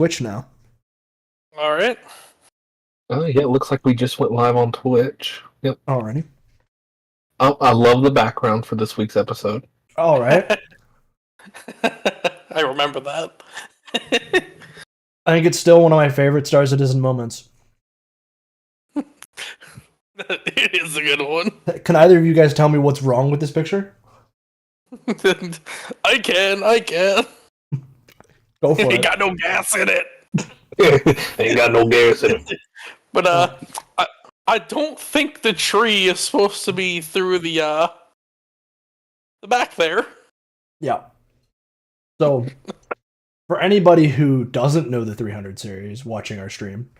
Twitch now. All right. Oh, yeah, it looks like we just went live on Twitch. Yep. Alrighty. Oh, I love the background for this week's episode. All right. I remember that. I think it's still one of my favorite Star Citizen moments. It is a good one. Can either of you guys tell me what's wrong with this picture? I can. Go for Ain't it. got no gas in it. Ain't got no gas in it. But I don't think the tree is supposed to be through the back there. Yeah. So, for anybody who doesn't know the 300 series watching our stream,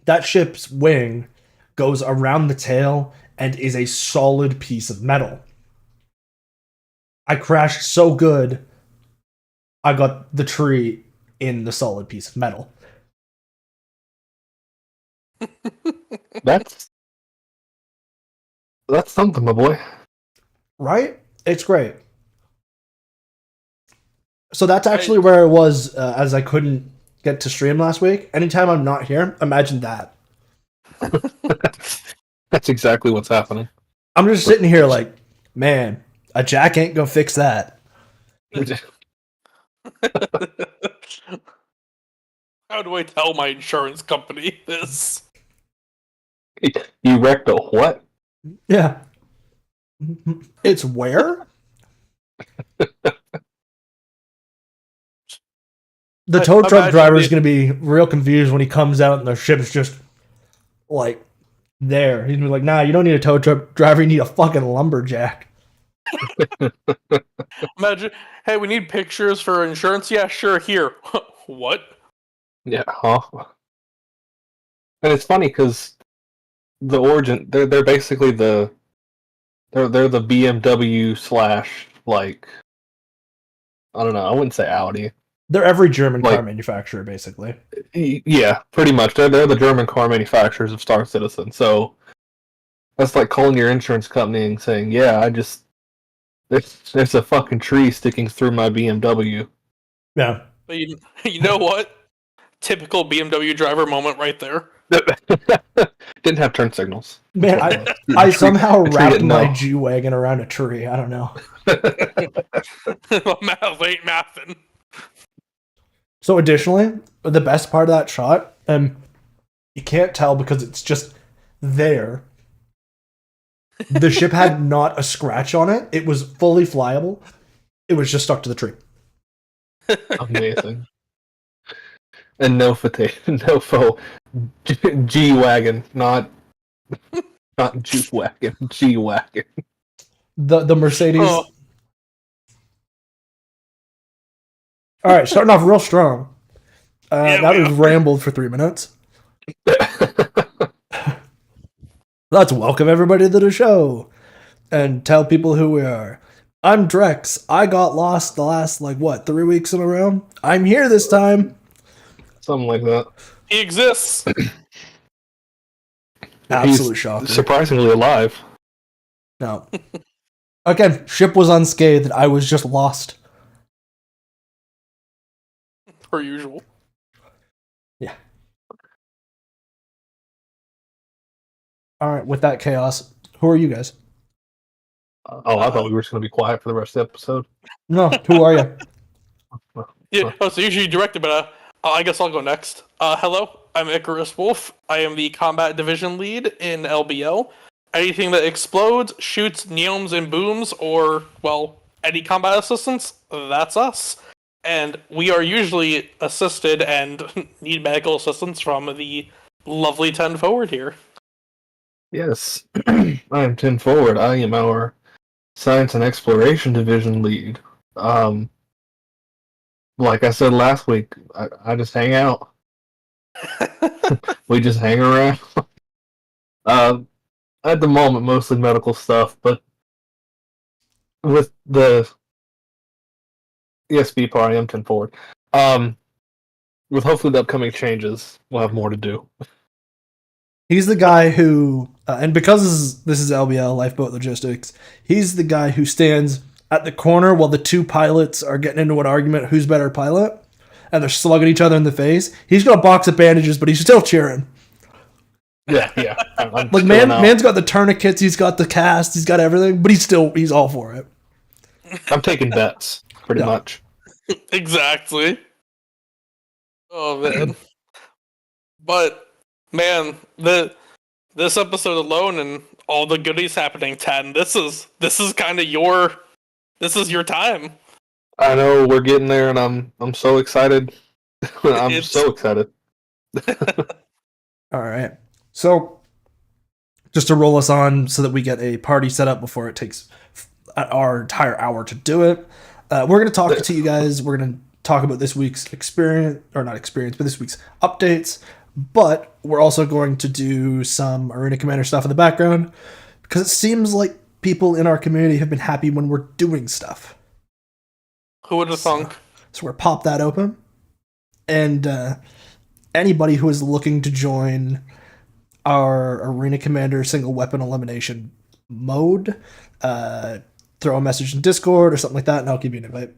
that ship's wing goes around the tail and is a solid piece of metal. I crashed so good, I got the tree in the solid piece of metal. That's something, my boy. Right? It's great. So that's actually where it was as I couldn't get to stream last week. Anytime I'm not here, imagine that. That's exactly what's happening. I'm just sitting here like, man, a jack ain't gonna fix that. How do I tell my insurance company this? You wrecked a what? Yeah. It's where? The tow truck driver is going to be real confused when he comes out and the ship's just like there. He's going to be like, nah, you don't need a tow truck driver, you need a fucking lumberjack. Imagine, hey, we need pictures for insurance. Yeah, sure. Here. What? Yeah, huh? And it's funny because the Origin, they're basically they're the BMW slash, like, I don't know, I wouldn't say Audi. They're every German car manufacturer, basically. Yeah, pretty much. They're the German car manufacturers of Star Citizen. So that's like calling your insurance company and saying, yeah, there's a fucking tree sticking through my BMW. Yeah. But you know what? Typical BMW driver moment right there. Didn't have turn signals. Man, I somehow wrapped my G-Wagon around a tree. I don't know. Math ain't mathin'. So additionally, the best part of that shot, and you can't tell because it's just there, the ship had not a scratch on it. It was fully flyable. It was just stuck to the tree. Amazing. And no faux G-Wagon, not Juke-Wagon, G-Wagon. The Mercedes... Oh. All right, starting off real strong. We've rambled for 3 minutes. Let's welcome everybody to the show and tell people who we are. I'm Drex. I got lost the last, 3 weeks in a row? I'm here this time. Something like that. He exists. Absolute shocker. Surprisingly alive. No. Again, ship was unscathed. I was just lost. Per usual. Yeah. Alright, with that chaos, who are you guys? I thought we were just going to be quiet for the rest of the episode. No, who are you? Yeah, so usually directed, but I guess I'll go next. Hello, I'm Icarus Wolf. I am the combat division lead in LBL. Anything that explodes, shoots, neoms, and booms, or, any combat assistance, that's us. And we are usually assisted and need medical assistance from the lovely 10 forward here. Yes, I am 10 forward. I am our Science and Exploration Division lead. Like I said last week, I just hang out. We just hang around. At the moment, mostly medical stuff, but with the ESB part, I am 10 forward. With hopefully the upcoming changes, we'll have more to do. He's the guy who, and because this is LBL, Lifeboat Logistics, he's the guy who stands at the corner while the two pilots are getting into an argument who's better pilot, and they're slugging each other in the face, he's got a box of bandages, but he's still cheering. Yeah. I'm Like chilling out. man's got the tourniquets, he's got the cast, he's got everything, but he's all for it. I'm taking bets, pretty Yeah. much. Exactly. Oh man. But man, this episode alone and all the goodies happening, Ten. This is kind of your time. I know we're getting there, and I'm so excited. I'm so excited. All right. So, just to roll us on so that we get a party set up before it takes our entire hour to do it, we're going to talk to you guys. We're going to talk about this week's experience, or not experience, but this week's updates. But we're also going to do some Arena Commander stuff in the background because it seems like people in our community have been happy when we're doing stuff. Who would have thunk? So we're pop that open. And anybody who is looking to join our Arena Commander single weapon elimination mode, throw a message in Discord or something like that, and I'll give you an invite.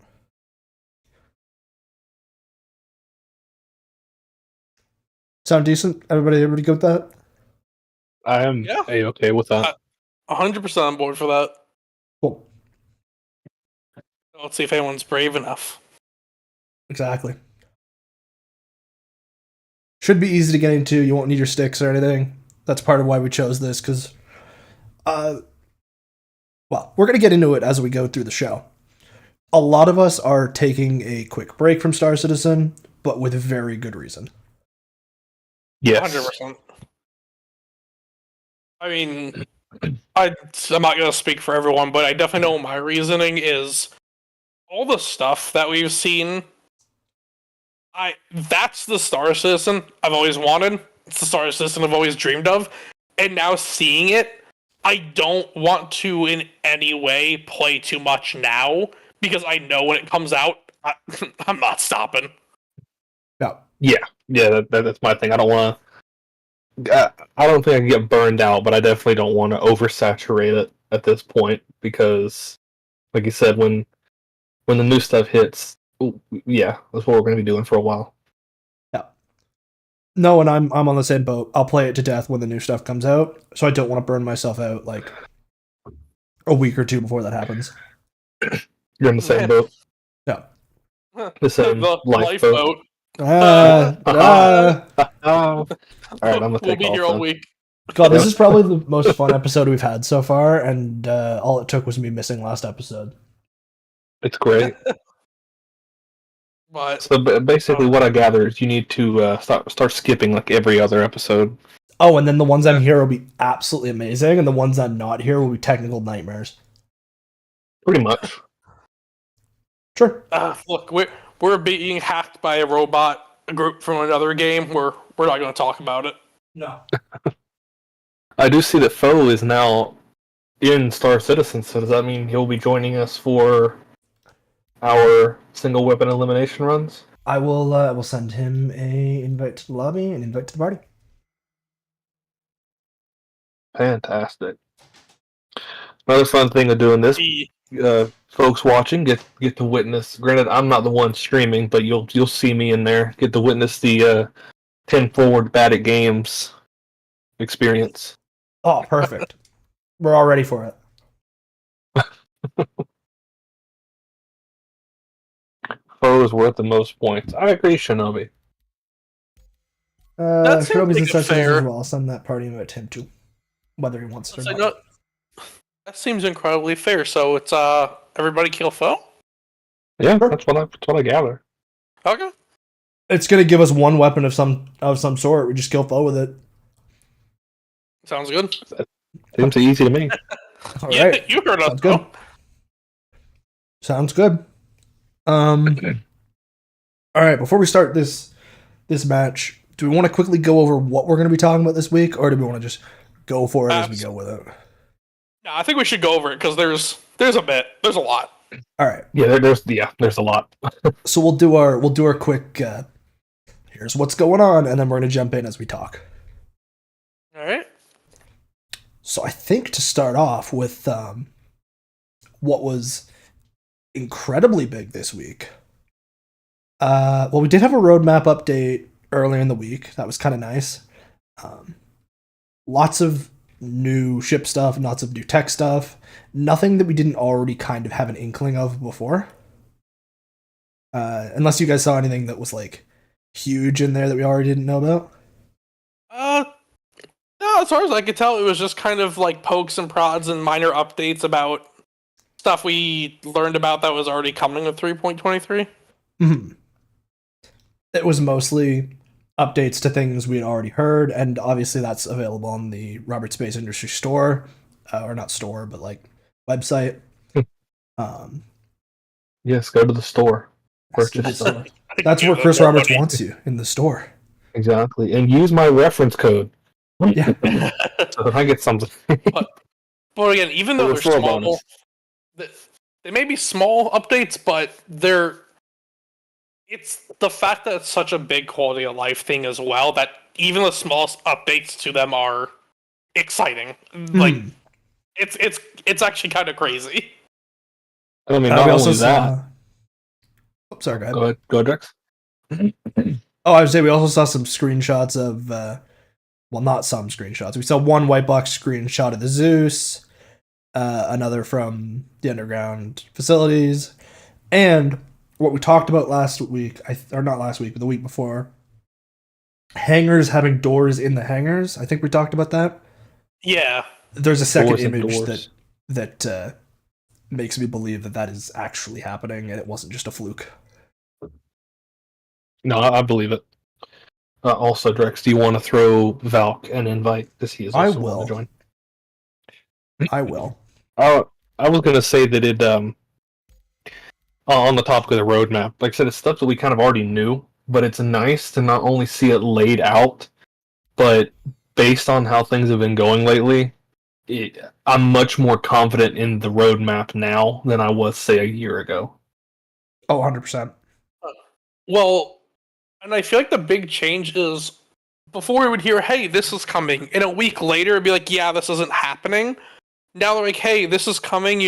Sound decent? Everybody good with that? I am okay with that. 100% on board for that. Cool. Let's see if anyone's brave enough. Exactly. Should be easy to get into. You won't need your sticks or anything. That's part of why we chose this, because, well, we're going to get into it as we go through the show. A lot of us are taking a quick break from Star Citizen, but with very good reason. Yes. 100%. I mean, I'm not going to speak for everyone, but I definitely know my reasoning is all the stuff that we've seen. That's the Star Citizen I've always wanted. It's the Star Citizen I've always dreamed of. And now seeing it, I don't want to in any way play too much now, because I know when it comes out, I'm not stopping. Yeah, that's my thing. I don't want to. I don't think I can get burned out, but I definitely don't want to oversaturate it at this point because, like you said, when the new stuff hits, yeah, that's what we're going to be doing for a while. Yeah. No, and I'm on the same boat. I'll play it to death when the new stuff comes out, so I don't want to burn myself out like a week or two before that happens. You're in the same boat. Yeah. The same lifeboat. All All right, I'm gonna take We'll be off here all then. week. God, this is probably the most fun episode we've had so far, and all it took was me missing last episode. It's great. But So basically, what I gather is you need to start skipping like every other episode. Oh, and then the ones I'm here will be absolutely amazing, and the ones I'm not here will be technical nightmares. Pretty much. Sure. look, we're being hacked by a robot group from another game. We're not going to talk about it. No. I do see that Foe is now in Star Citizen, so does that mean he'll be joining us for our single weapon elimination runs? I will send him a invite to the lobby and invite to the party. Fantastic. Another fun thing of doing this, folks watching get to witness. Granted, I'm not the one streaming, but you'll see me in there. Get to witness the 10 forward bad at games experience. Oh, perfect. We're all ready for it. Foe is worth the most points. I agree, Shinobi. That seems Shinobi's in like Star Citizen fair. as well. I'll send that party invite to him too, whether he wants it or So, not. that seems incredibly fair. So it's everybody kill Foe? Yeah, that's what I gather. Okay. It's gonna give us one weapon of some sort. We just kill Foe with it. Sounds good. Seems easy to me. All Yeah, right. you heard us. Sounds good. Sounds good. All right. Before we start this match, do we want to quickly go over what we're going to be talking about this week, or do we want to just go for it as we go with it? No, I think we should go over it because there's a bit. There's a lot. All right. Yeah, there's a lot. So we'll do our quick. Here's what's going on, and then we're going to jump in as we talk. All right. So I think to start off with what was incredibly big this week Well, we did have a roadmap update earlier in the week. That was kind of nice. Um, Lots of new ship stuff, lots of new tech stuff. Nothing that we didn't already kind of have an inkling of before. Unless you guys saw anything that was like huge in there that we already didn't know about. Uh, no, as far as I could tell, it was just kind of like pokes and prods and minor updates about stuff we learned about that was already coming with 3.23. Mm-hmm. It was mostly updates to things we had already heard, and obviously that's available on the Robert Space Industry store, or not store, but like website. um, Yes, go to the store. Let's do the Purchase stuff. store. That's where Chris Roberts wants you, in the store. Exactly. And use my reference code. Yeah. So that I get something. But again, even though they're small, they may be small updates, but it's the fact that it's such a big quality of life thing as well that even the smallest updates to them are exciting. Like it's actually kind of crazy. I mean, not we only also that. saw. Oh, sorry, Go ahead. Go, Drex. Oh, I would say we also saw some screenshots of. Well, not some screenshots. We saw one white box screenshot of the Zeus, another from the underground facilities, and what we talked about last week, or not last week, but the week before, hangars having doors in the hangars. I think we talked about that. Yeah. There's a second image that makes me believe that is actually happening, and it wasn't just a fluke. No, I believe it. Also, Drex, do you want to throw Valk an invite? Because he is also willing to join. I will. I was going to say that it, on the topic of the roadmap, like I said, it's stuff that we kind of already knew, but it's nice to not only see it laid out, but based on how things have been going lately, I'm much more confident in the roadmap now than I was, say, a year ago. Oh, 100%. Well, and I feel like the big change is before we would hear, hey, this is coming, and a week later it'd be like, yeah, this isn't happening. Now they're like, hey, this is coming,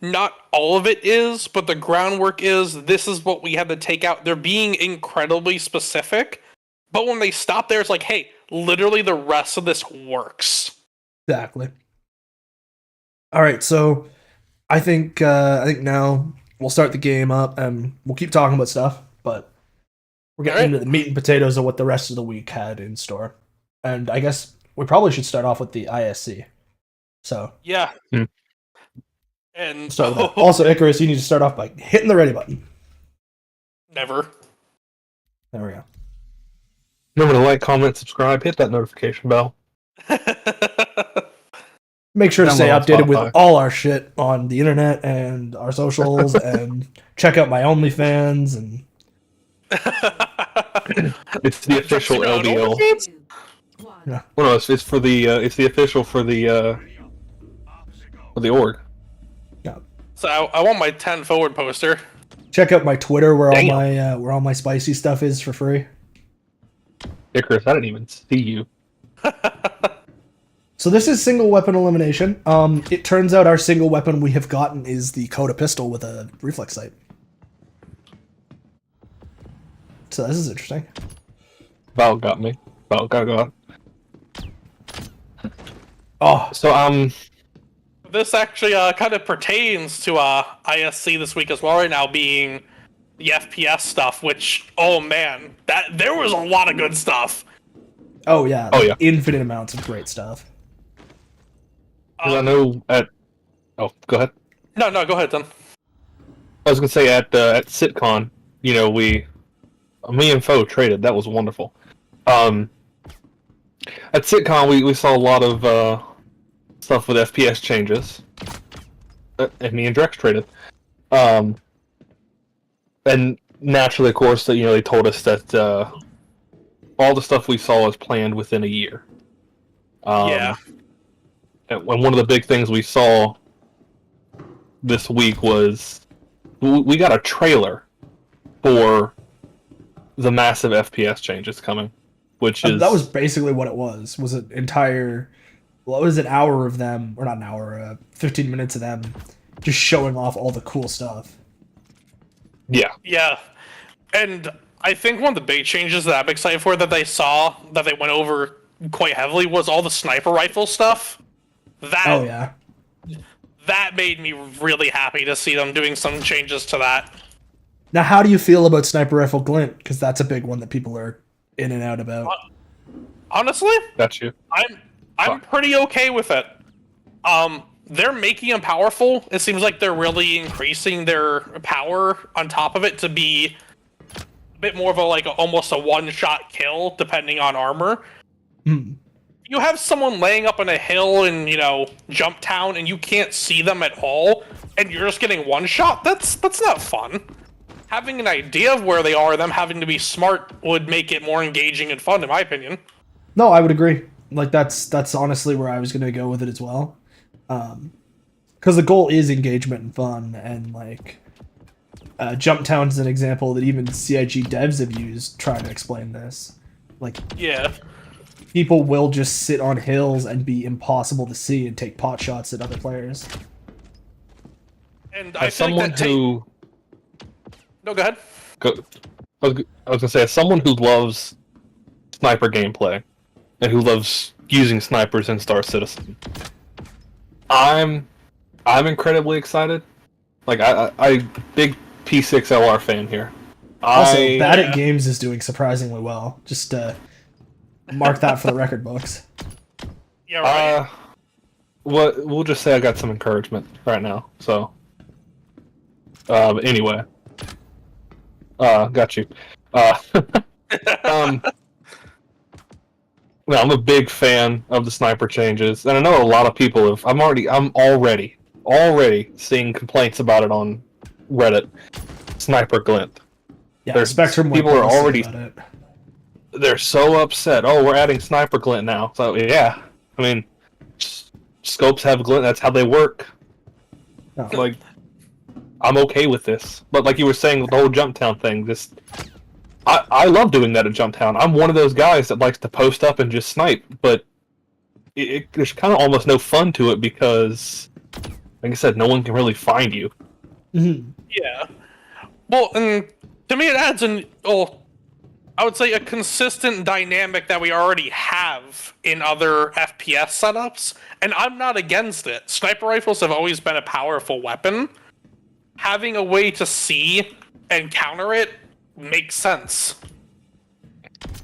not all of it is, but the groundwork is, this is what we had to take out. They're being incredibly specific, but when they stop there, it's like, hey, literally the rest of this works. Exactly. All right, so I think now we'll start the game up, and we'll keep talking about stuff, but we're getting into the meat and potatoes of what the rest of the week had in store. And I guess we probably should start off with the ISC. So yeah. And start with that. Also, Icarus, you need to start off by hitting the ready button. Never. There we go. Remember to like, comment, subscribe, hit that notification bell. Make sure to stay updated with all our shit on the internet and our socials, and check out my OnlyFans. And it's the official LDL. Yeah. Well, no, it's for the it's the official for the org. Yeah. So I want my 10 forward poster. Check out my Twitter where all my spicy stuff is for free. Icarus, I didn't even see you. So this is single weapon elimination. It turns out our single weapon we have gotten is the Coda pistol with a reflex sight. So this is interesting. Val got me. Val got. Oh, so this actually kind of pertains to ISC this week as well. Right now, being the FPS stuff, which oh man, that there was a lot of good stuff. Oh yeah. Infinite amounts of great stuff. I know at. Oh, go ahead. No, go ahead, then. I was gonna say at SitCon, me and Foe traded. That was wonderful. At SitCon, we saw a lot of stuff with FPS changes, and me and Drex traded. And naturally, of course, that they told us that all the stuff we saw was planned within a year. Yeah. And one of the big things we saw this week was we got a trailer for the massive FPS changes coming, which is that was basically what it was. Was an entire, well, it was an hour of them, or not an hour, 15 minutes of them just showing off all the cool stuff. Yeah. Yeah. And I think one of the big changes that I'm excited for that they saw, that they went over quite heavily, was all the sniper rifle stuff. Oh yeah. That made me really happy to see them doing some changes to that. Now, how do you feel about sniper rifle glint? Because that's a big one that people are in and out about. Honestly, Got you. I'm pretty okay with it. They're making them powerful. It seems like they're really increasing their power on top of it to be a bit more of almost a one-shot kill, depending on armor. You have someone laying up on a hill in, Jump Town, and you can't see them at all, and you're just getting one shot. That's not fun. Having an idea of where they are, them having to be smart, would make it more engaging and fun, in my opinion. No, I would agree. Like that's honestly where I was gonna go with it as well. Because the goal is engagement and fun, and Jump Town is an example that even CIG devs have used trying to explain this. Yeah. People will just sit on hills and be impossible to see and take pot shots at other players. And I As feel someone like that who, No, go ahead. I was gonna say, as someone who loves sniper gameplay and who loves using snipers in Star Citizen, I'm incredibly excited. I big P6LR fan here. Also, Bad at Games is doing surprisingly well. Just mark that for the record books. Yeah, right. We'll just say I got some encouragement right now. So, anyway, got you. Well, I'm a big fan of the sniper changes, and I know a lot of people have. I'm already seeing complaints about it on Reddit. Sniper glint. Yeah, Spectrum people are already. about it. They're so upset. Oh, we're adding sniper glint now. So yeah, I mean, scopes have glint. That's how they work. No. I'm okay with this. But like you were saying with the whole Jump Town thing, I love doing that at Jump Town. I'm one of those guys that likes to post up and just snipe, but there's kind of almost no fun to it because, like I said, no one can really find you. Mm-hmm. Yeah. Well, and to me it adds I would say a consistent dynamic that we already have in other FPS setups, and I'm not against it. Sniper rifles have always been a powerful weapon. Having a way to see and counter it makes sense.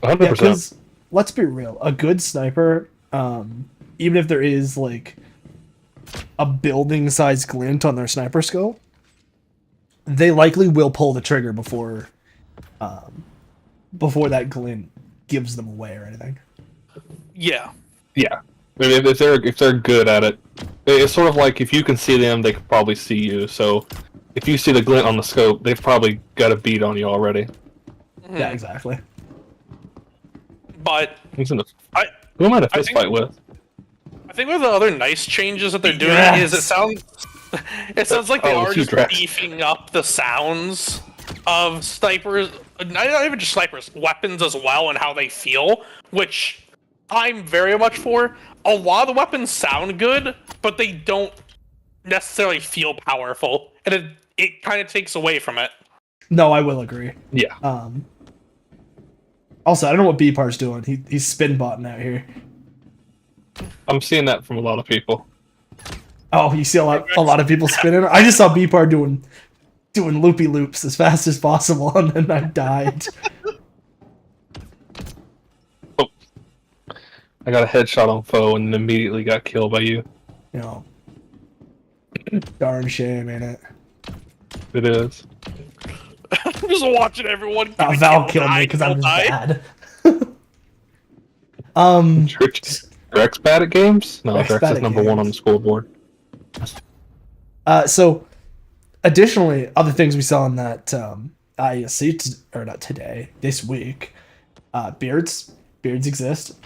100%. Yeah, because let's be real, a good sniper, even if there is a building-sized glint on their sniper scope, they likely will pull the trigger before that glint gives them away or anything. Yeah. Yeah. I mean, if they're good at it, it's sort of like if you can see them, they can probably see you. So if you see the glint on the scope, they've probably got a beat on you already. Yeah, exactly. But who am I in a fist fight with? I think one of the other nice changes that they're doing is it sounds like they are just beefing up the sounds of snipers, not even just snipers, weapons as well, and how they feel, which I'm very much for. A lot of the weapons sound good, but they don't necessarily feel powerful, and it kind of takes away from it. No, I will agree. Yeah. Also, I don't know what B-Par's doing. He's spin botting out here. I'm seeing that from a lot of people. Oh, you see a lot of people spinning? I just saw B-Par doing loopy loops as fast as possible, and then I died. Oh. I got a headshot on foe and immediately got killed by you. Darn shame, ain't it? It is. I'm just watching everyone. Val killed me because I'm just bad. Drex bad at games? No, Drex is number 1 on the scoreboard. So, additionally, other things we saw in that ISC, or not today, this week, beards. Beards exist.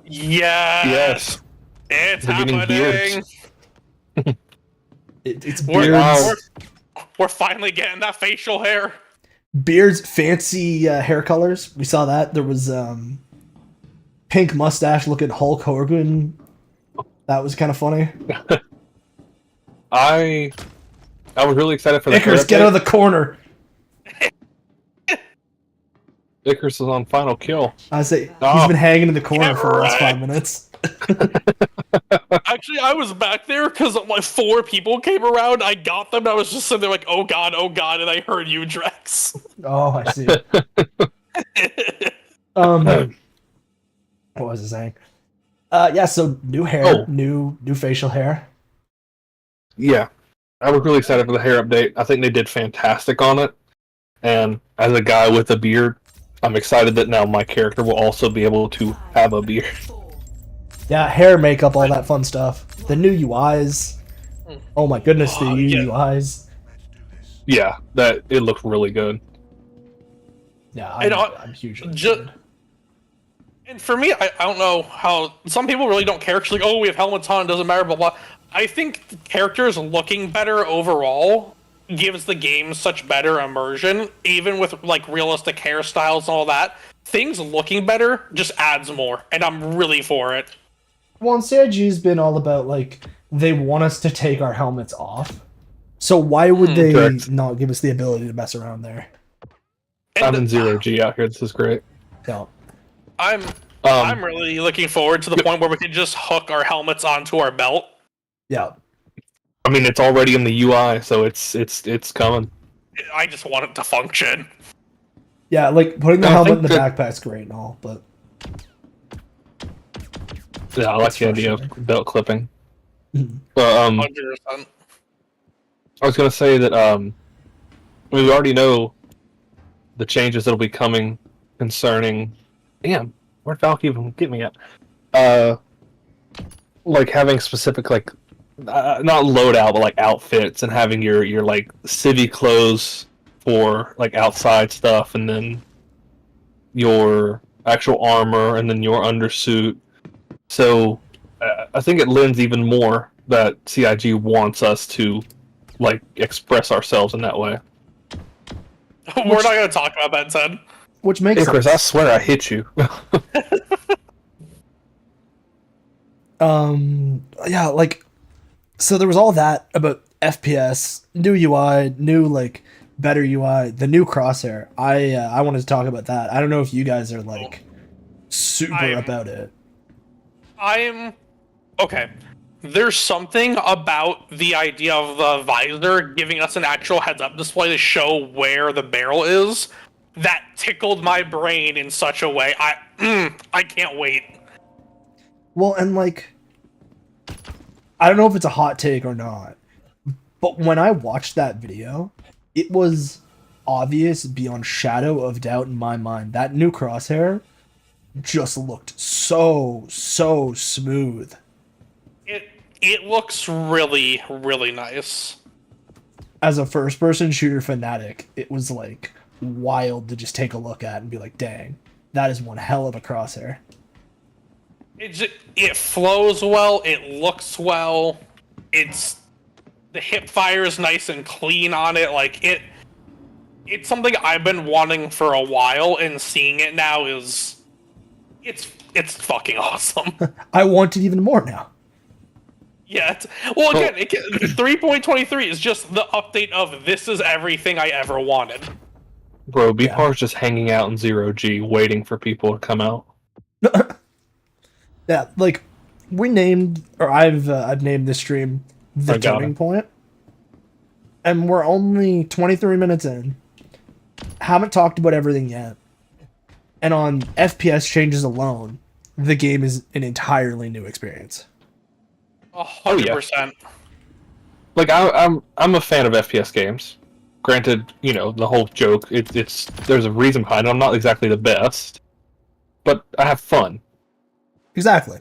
Yes. It's happening. It's beards. We're finally getting that facial hair. Beards, fancy hair colors. We saw that. There was pink mustache looking Hulk Hogan. That was kind of funny. I was really excited for the Icarus, get out of the corner. Icarus is on final kill. I say Oh. he's been hanging in the corner for the last 5 Correct. minutes. Actually, I was back there because like 4 people came around. I got them. I was just sitting there like, oh god, and I heard you, Drex. Oh, I see. What was I saying? Yeah. So new hair, Oh. new facial hair. Yeah, I was really excited for the hair update. I think they did fantastic on it. And as a guy with a beard, I'm excited that now my character will also be able to have a beard. Yeah, hair, makeup, all that fun stuff. The new UIs. Oh my goodness, the new yeah. UIs. Yeah, that it looks really good. Yeah, And, I'm hugely excited. And for me, I don't know how some people really don't care. It's like, oh, we have helmets on, it doesn't matter, blah blah. I think characters looking better overall gives the game such better immersion, even with like realistic hairstyles and all that. Things looking better just adds more, and I'm really for it. Well, and CIG's been all about like they want us to take our helmets off. So why would they Correct. not give us the ability to mess around there? And I'm in 0G out here. This is great. No. I'm really looking forward to the point where we can just hook our helmets onto our belt. Yeah. I mean, it's already in the UI, so it's coming. I just want it to function. Yeah, like putting the I helmet in think the that- backpack's great and all, but Yeah, I like It's the idea of frustrating. belt clipping. Mhm. But 100%. I was gonna say that we already know the changes that'll be coming concerning. Damn, where'd Valk even get me at? Like having specific like not loadout, but like outfits, and having your like civvy clothes for like outside stuff, and then your actual armor, and then your undersuit. So I think it lends even more that CIG wants us to like express ourselves in that way. We're not going to talk about that, Ted. which makes Icarus, I sense. swear I hit you. Yeah, like so there was all that about FPS, new UI, new like better UI, the new crosshair. I wanted to talk about that. I don't know if you guys are like super about it. I'm okay. There's something about the idea of the visor giving us an actual heads-up display to show where the barrel is that tickled my brain in such a way. I can't wait. Well, and like I don't know if it's a hot take or not, but when I watched that video, it was obvious beyond shadow of doubt in my mind that new crosshair just looked so smooth. It looks really, really nice. As a first person shooter fanatic, it was like wild to just take a look at and be like, dang, that is one hell of a crosshair. It flows well, it looks well, the hip fire is nice and clean on it, like it's something I've been wanting for a while, and seeing it now it's fucking awesome. I want it even more now. Yeah, well again, 3.23 is just the update of this is everything I ever wanted. Bro, Beepar's just hanging out in 0G waiting for people to come out. Yeah, like we named, or I've named this stream The I got Turning it. Point, and we're only 23 minutes in. Haven't talked about everything yet, and on FPS changes alone, the game is an entirely new experience. 100%. Like I'm a fan of FPS games. Granted, you know, the whole joke, it's there's a reason behind it. I'm not exactly the best, but I have fun. Exactly.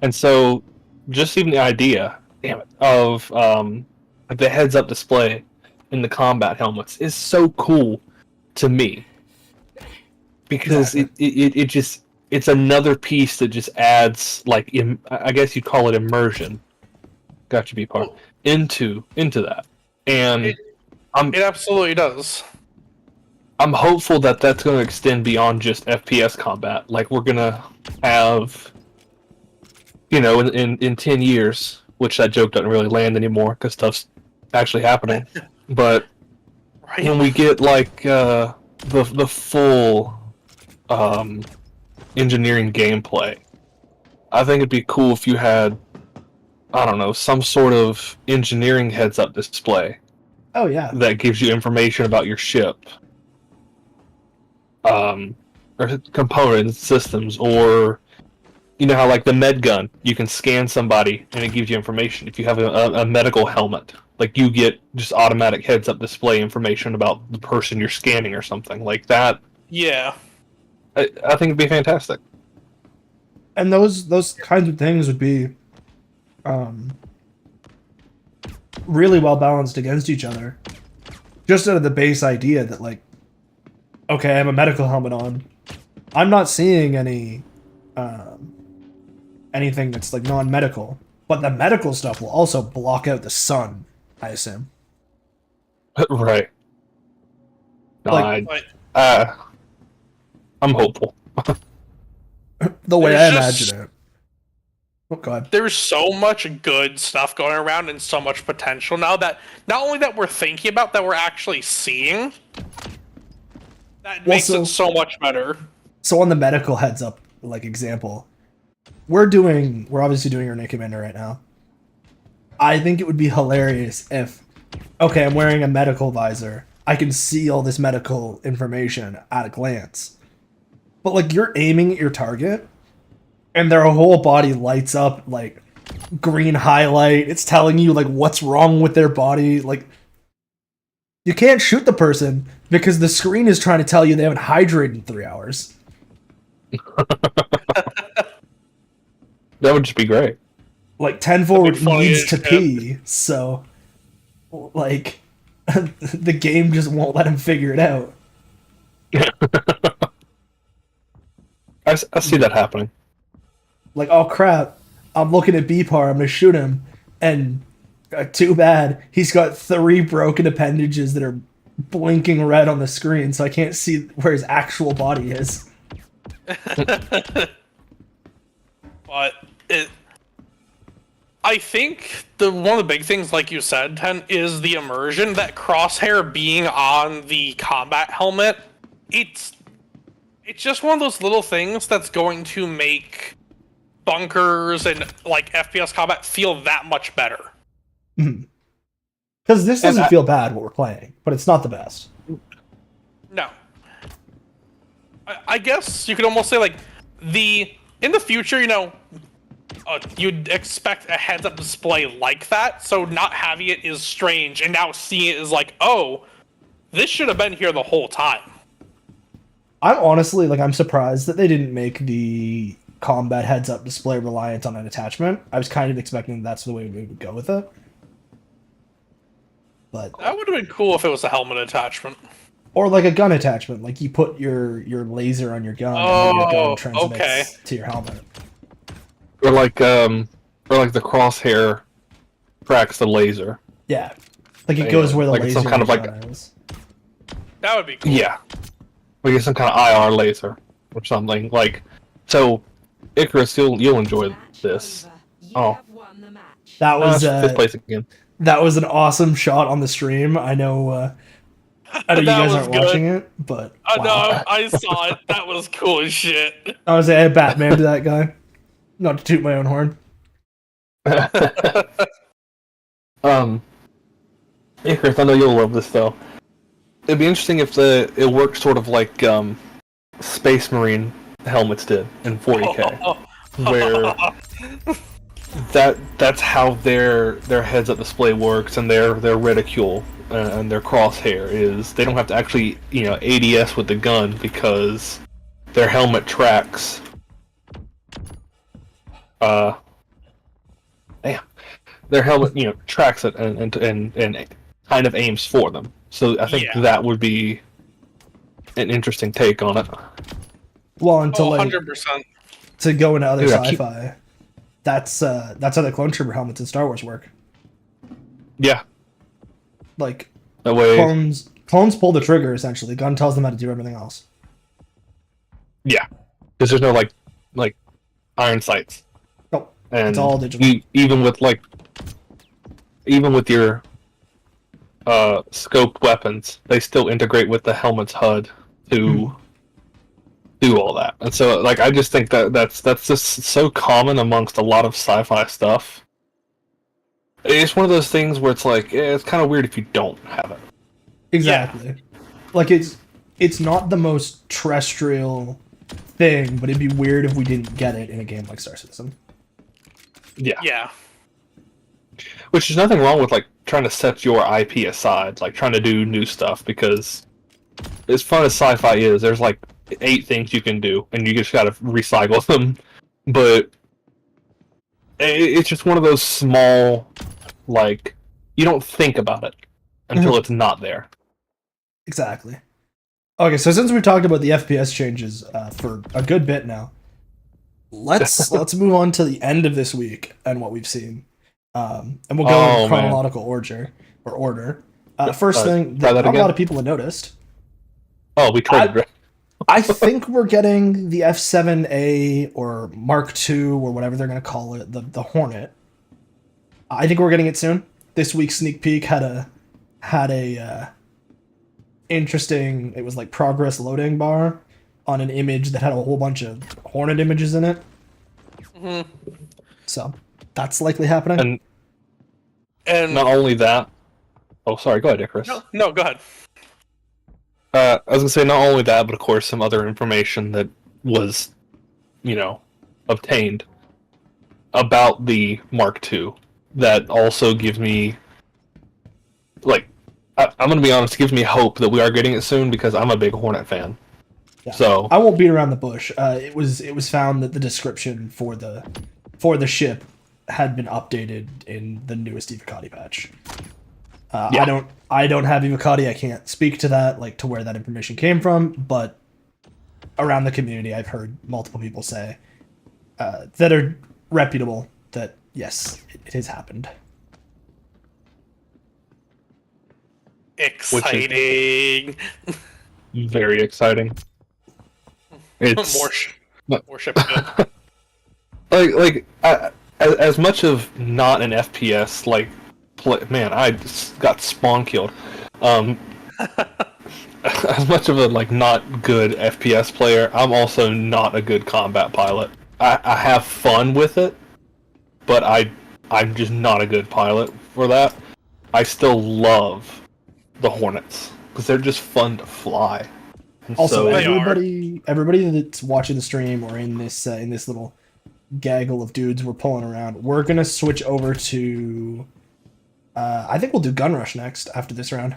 And so just even the idea, damn it, of like the heads up display in the combat helmets is so cool to me. Because it just it's another piece that just adds like I guess you'd call it immersion. Got you, Beepar. Into that. And It absolutely does. I'm hopeful that that's going to extend beyond just FPS combat. Like we're going to have, you know, in 10 years, which that joke doesn't really land anymore because stuff's actually happening. But Right? when we get like the full engineering gameplay, I think it'd be cool if you had, I don't know, some sort of engineering heads-up display Oh yeah. that gives you information about your ship, or components, systems, or you know how like the med gun, you can scan somebody and it gives you information. If you have a medical helmet, like you get just automatic heads-up display information about the person you're scanning or something like that. Yeah. I think it'd be fantastic. And those kinds of things would be really well balanced against each other. Just out of the base idea that, like, okay, I have a medical helmet on. I'm not seeing anything that's like non-medical, but the medical stuff will also block out the sun, I assume. Right. No, Like- I'm hopeful. The way There's I just- imagine it. Oh god. There's so much good stuff going around and so much potential now that not only that we're thinking about, that we're actually seeing. That makes it so much better. So on the medical heads up like example, we're obviously doing our Nick Commander right now. I think it would be hilarious if, okay, I'm wearing a medical visor. I can see all this medical information at a glance. But like you're aiming at your target and their whole body lights up like green highlight. It's telling you like what's wrong with their body. Like you can't shoot the person because the screen is trying to tell you they haven't hydrated in 3 hours. That would just be great. Like 10 forward funny needs as to shit. pee, so like the game just won't let him figure it out. I see that happening. Like, oh crap, I'm looking at B-Par, I'm gonna shoot him, and too bad, he's got 3 broken appendages that are blinking red on the screen, so I can't see where his actual body is. But I think one of the big things, like you said, Ten, is the immersion. That crosshair being on the combat helmet, it's just one of those little things that's going to make bunkers and like FPS combat feel that much better. Because this doesn't feel bad what we're playing, but it's not the best. No. I guess you could almost say like in the future, you know, you'd expect a heads-up display like that, so not having it is strange, and now seeing it is like, oh, this should have been here the whole time. I'm honestly, like, I'm surprised that they didn't make the combat heads-up display reliant on an attachment. I was kind of expecting that's the way we would go with it. But That would have been cool if it was a helmet attachment. or like a gun attachment, like you put your laser on your gun and then your gun Oh, transmits okay. to your helmet. Or like the crosshair tracks the laser. Yeah. Like it Yeah, goes where the like it's laser some kind of like- gun is. That would be cool. Yeah. We get some kind of IR laser or something. Like, so Icarus, you'll enjoy this. Oh. That was fifth place again. that was an awesome shot on the stream. I know you That guys was aren't good. watching it, but wow. No, I saw it. That was cool as shit. I was a Batman to that guy. Not to toot my own horn. Icarus, I know you'll love this though. It'd be interesting if it worked sort of like Space Marine helmets did in 40K, where that's how their heads-up display works, and their reticule and their crosshair is. They don't have to actually ADS with the gun because their helmet tracks. Their helmet tracks it and kind of aims for them. So I think that would be an interesting take on it. Well, until like 100%. to go into other Dude, sci-fi, that's how the clone trooper helmets in Star Wars work. Yeah, Like that way. clones pull the trigger essentially. Gun tells them how to do everything else. Yeah, because there's no like iron sights. Nope. And It's all digital. Even with your scoped weapons, they still integrate with the helmet's HUD to do all that. And so, like, I just think that's just so common amongst a lot of sci-fi stuff. It's one of those things where it's like, it's kind of weird if you don't have it. Exactly. Yeah. Like, it's not the most terrestrial thing, but it'd be weird if we didn't get it in a game like Star Citizen. Yeah. Yeah. Which is nothing wrong with, like, trying to set your IP aside, like, trying to do new stuff, because as fun as sci-fi is, there's, like, 8 things you can do, and you just gotta recycle them. But it's just one of those small, like, you don't think about it until it's not there. Exactly. Okay, so since we talked about the FPS changes for a good bit now, let's move on to the end of this week and what we've seen, and we'll go in chronological order. First thing that not a lot of people have noticed. Oh, we traded. I think we're getting the F7A or Mark II or whatever they're going to call it, the Hornet. I think we're getting it soon. This week's sneak peek had a interesting. It was like progress loading bar on an image that had a whole bunch of Hornet images in it. Mm-hmm. So that's likely happening. And not only that. Oh, sorry. Go ahead, Chris. No, go ahead. I was gonna say not only that, but of course some other information that was, obtained about the Mark II that also gives me, like, I'm gonna be honest, gives me hope that we are getting it soon because I'm a big Hornet fan. Yeah. So I won't beat around the bush. It was found that the description for the ship had been updated in the newest Evocati patch. I don't have Evocati. I can't speak to that, like to where that information came from. But around the community, I've heard multiple people say that are reputable that yes, it has happened. Exciting. Very exciting. It's more shipping good. like as much of not an FPS like. Man, I just got spawn killed. As much of a not good FPS player, I'm also not a good combat pilot. I have fun with it, but I'm just not a good pilot for that. I still love the Hornets because they're just fun to fly. And also, everybody that's watching the stream or in this little gaggle of dudes we're pulling around, we're gonna switch over to. I think we'll do Gun Rush next after this round.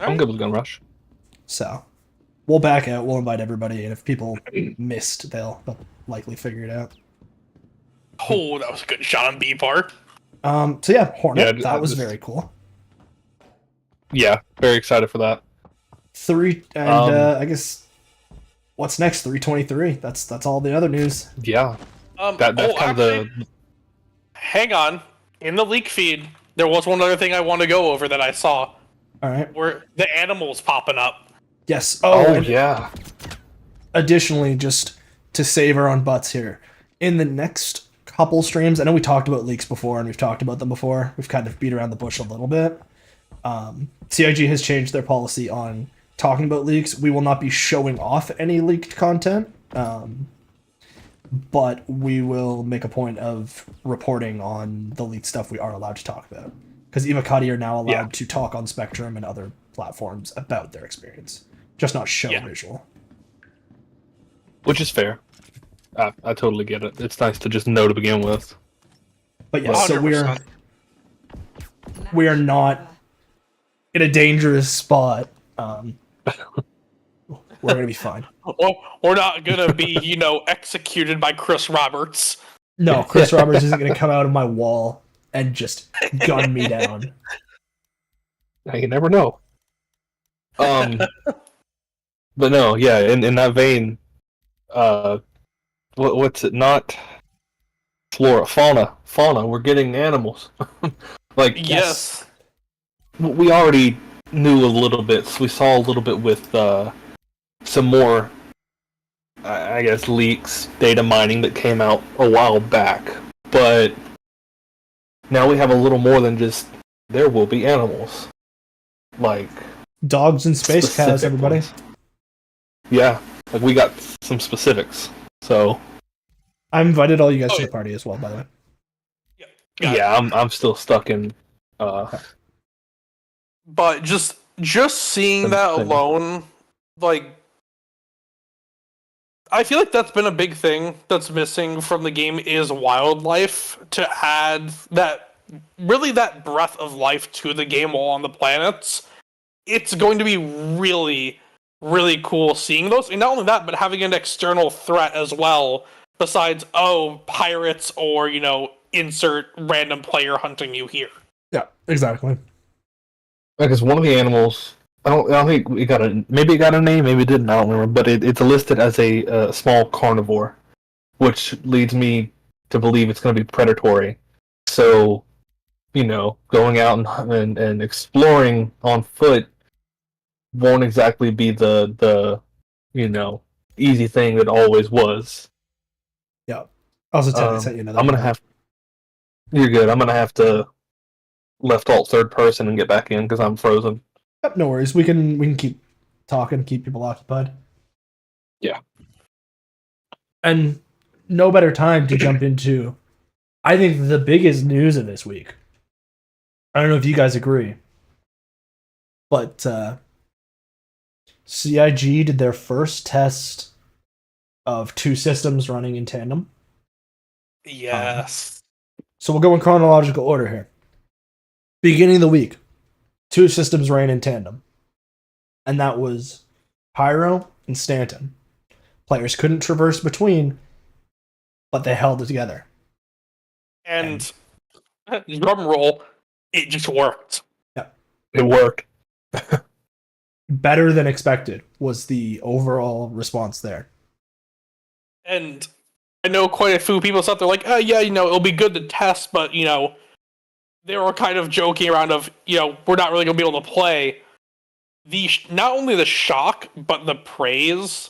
I'm good with Gun Rush. So, we'll back out. We'll invite everybody, and if people missed, they'll likely figure it out. Oh, that was a good shot on B part. So yeah, Hornet. That was very cool. Yeah, very excited for that. I guess what's next? 323. That's all the other news. Yeah. That's kind of the. Hang on. In the leak feed, there was one other thing I want to go over that I saw. All right. Where the animals popping up. Yes. Oh yeah. Additionally, just to save our own butts here, in the next couple streams, I know we talked about leaks before, and we've talked about them before. We've kind of beat around the bush a little bit. CIG has changed their policy on talking about leaks. We will not be showing off any leaked content. But we will make a point of reporting on the leaked stuff we are allowed to talk about. Because Evocati are now allowed to talk on Spectrum and other platforms about their experience. Just not show visual. Which is fair. I totally get it. It's nice to just know to begin with. But yes, so we are not in a dangerous spot. We're going to be fine. We're not going to be, executed by Chris Roberts. No, Chris Roberts isn't going to come out of my wall and just gun me down. You never know. But no, yeah, in that vein, what's it? Not fauna. We're getting animals. Yes. We already knew a little bit. So we saw a little bit with some more, I guess, leaks, data mining that came out a while back. But now we have a little more than just there will be animals. Like dogs and space cows, everybody. yeah, like we got some specifics. So I invited all you guys to the party as well, by the way. yeah, I'm still stuck in. But just seeing that thing. alone, like, I feel like that's been a big thing that's missing from the game is wildlife, to add that breath of life to the game while on the planets. It's going to be really, really cool seeing those. And not only that, but having an external threat as well, besides, pirates or, insert random player hunting you here. Yeah, exactly. Because one of the animals, I don't think it got maybe it got a name, maybe it didn't. I don't remember, but it's listed as a small carnivore, which leads me to believe it's going to be predatory. So, going out and exploring on foot won't exactly be the easy thing that always was. Yeah. Also, Teddy sent you another. I'm gonna have. You're good. I'm gonna have to left alt third person and get back in because I'm frozen. Yep, no worries. We can keep talking, keep people occupied. Yeah. And no better time to jump into, I think, the biggest news of this week. I don't know if you guys agree, but CIG did their first test of two systems running in tandem. Yes. So we'll go in chronological order here. Beginning of the week, two systems ran in tandem. And that was Pyro and Stanton. Players couldn't traverse between, but they held it together. And drum roll, it just worked. Yeah. It worked. Better than expected was the overall response there. And I know quite a few people out there like, yeah, it'll be good to test, but, they were kind of joking around of, we're not really going to be able to play. Not only the shock, but the praise,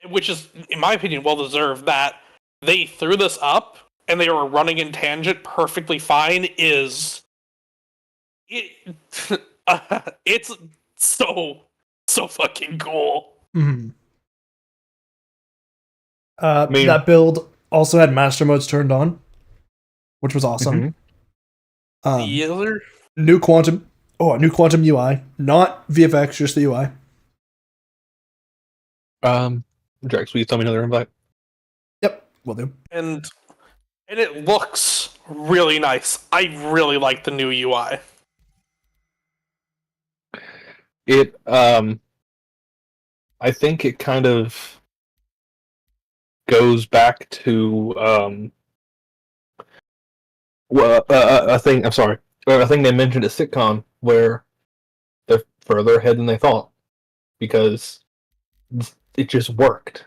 which is, in my opinion, well-deserved, that they threw this up and they were running in tangent perfectly fine it's so fucking cool. Mm-hmm. That build also had master modes turned on, which was awesome. The new quantum UI, not VFX, just the UI. Drex, will you tell me another invite? Yep, will do. And it looks really nice. I really like the new UI. It I think it kind of goes back to a thing. I'm sorry, a thing they mentioned at SitCon where they're further ahead than they thought because it just worked.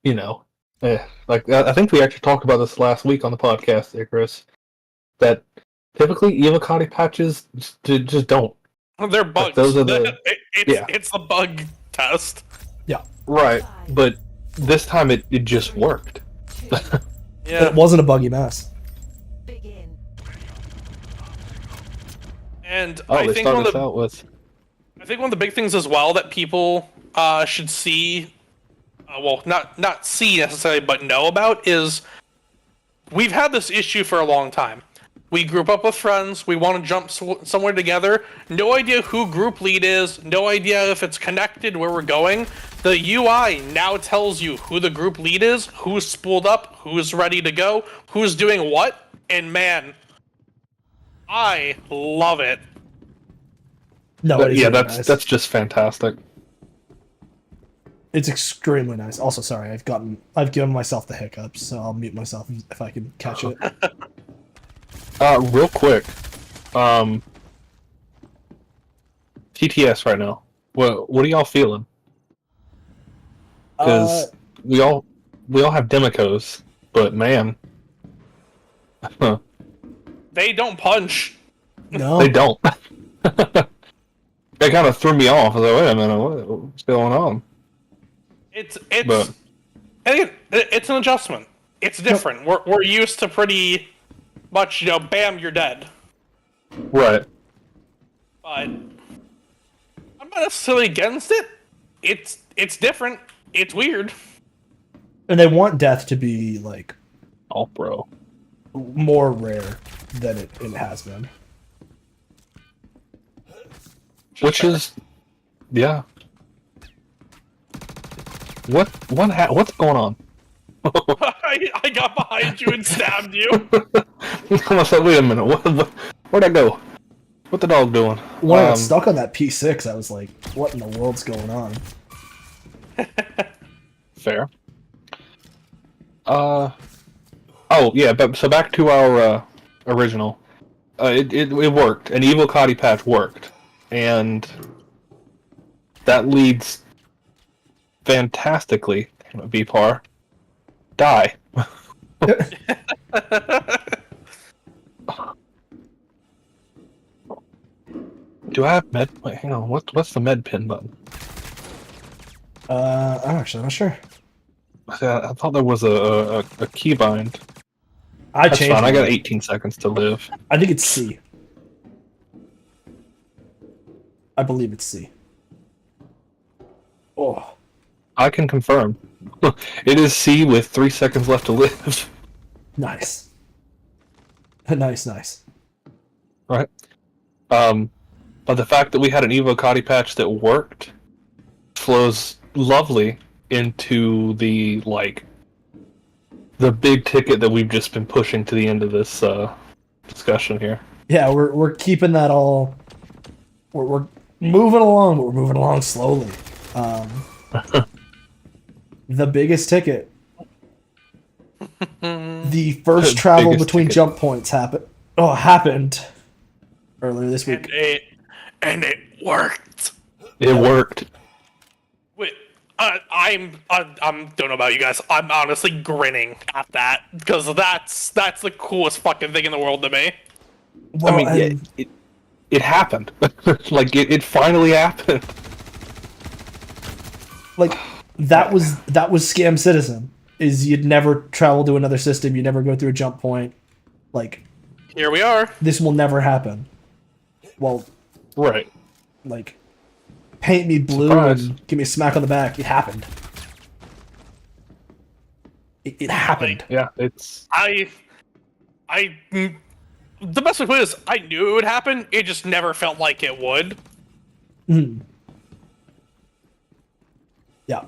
Like I think we actually talked about this last week on the podcast, there, Chris. That typically Evocati patches just don't. They're bugs. Like those are it's the bug test. Yeah. Right, but this time it just worked. Yeah. It wasn't a buggy mess. And I think one of the big things as well that people should see, not see necessarily, but know about is we've had this issue for a long time. We group up with friends, we want to jump somewhere together, no idea who group lead is, no idea if it's connected, where we're going. The UI now tells you who the group lead is, who's spooled up, who's ready to go, who's doing what, and man, I love it. No, that's just fantastic. It's extremely nice. Also, sorry, I've given myself the hiccups, so I'll mute myself if I can catch it. Real quick, TTS right now. What are y'all feeling? Because we all have Demicos, but man, they don't punch. No, they don't. That kind of threw me off. I was like, wait a minute, what's going on? It's an adjustment. It's different. We're used to pretty much, bam, you're dead. But I'm not necessarily against it. it's different. It's weird. And they want death to be like Oh, bro. more rare than it has been. Which is, yeah. What's going on? I got behind you and stabbed you. I said, wait a minute. Where'd I go? What the dog doing? When I got stuck on that P6, I was like, "What in the world's going on?" Fair. Oh yeah, but so back to our original. It worked. An Evil Cotty patch worked, and that leads fantastically. VPAR, die. Do I have med? Wait, hang on. What's the med pin button? I'm actually not sure. I thought there was a keybind. That's That's fine. I got 18 seconds to live. I think it's C. I believe it's C. Oh, I can confirm. It is C with 3 seconds left to live. nice. Nice. Right. But the fact that we had an Evo Cotty patch that worked flows lovely into the big ticket that we've just been pushing to the end of this discussion here. Yeah, we're keeping that all. We're moving along, but we're moving along slowly. The biggest ticket. The first travel biggest between ticket. jump points happened earlier this week. And it worked. It worked. Wait, I don't know about you guys. I'm honestly grinning at that because that's the coolest fucking thing in the world to me. Well, I mean, it happened. It finally happened. like that was Scam Citizen. Is you'd never travel to another system, you never go through a jump point. Like, Here we are. this will never happen. Well, Right. like, paint me blue Surprise. and give me a smack on the back. It happened. It happened. Yeah, it's... The best way to put it is, I knew it would happen. It just never felt like it would. Yeah.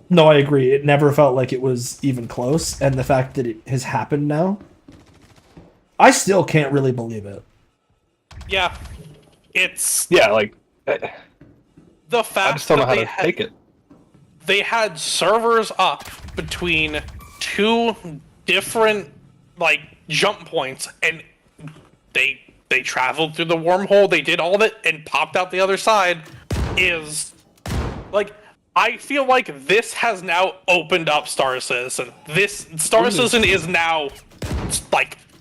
No, I agree. It never felt like it was even close, and the fact that it has happened now, I still can't really believe it. Yeah, it's Yeah, the I fact just don't know that how to take it. they had servers up between two different jump points, and they traveled through the wormhole. They did all of it and popped out the other side. Is I feel like this has now opened up Star Citizen. This Star Citizen is now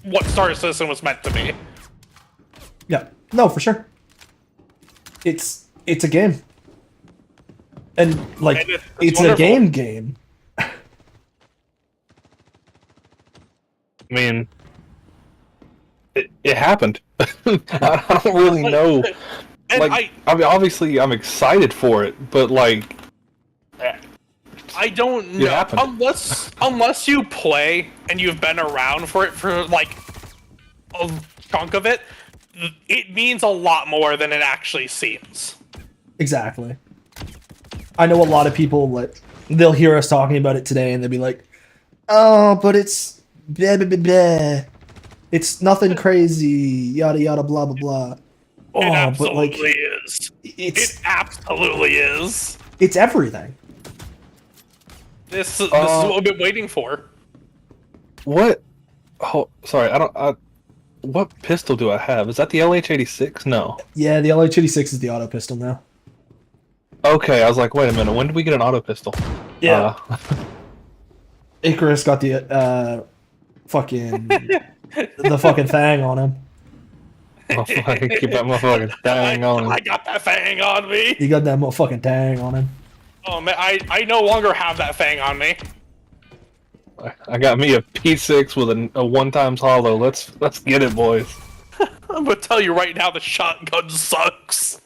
what Star Citizen was meant to be. Yeah. No, for sure. It's a game. And it's a wonderful. game. I mean, it happened. I don't really know. And I mean, obviously, I'm excited for it, but I don't know happened. unless you play and you've been around for it for a chunk of it. It means a lot more than it actually seems. Exactly. I know a lot of people they'll hear us talking about it today and they'll be like, "Oh, but it's blah blah blah blah. It's nothing crazy, yada yada blah blah blah." It Oh, absolutely is. It's It absolutely is. it's everything. This is what we've been waiting for. what? Oh, sorry. What pistol do I have? Is that the LH-86? No. Yeah, the LH-86 is the auto pistol now. Okay, I was like, wait a minute. When did we get an auto pistol? Yeah. Icarus got the fucking the fucking thing on him. Motherfucker, keep that motherfucking thing on. I got that fang on me. He got that motherfucking tang on him. Oh man, I no longer have that fang on me. I got me a P6 with a 1 times hollow. Let's get it, boys. I'm gonna tell you right now, the shotgun sucks.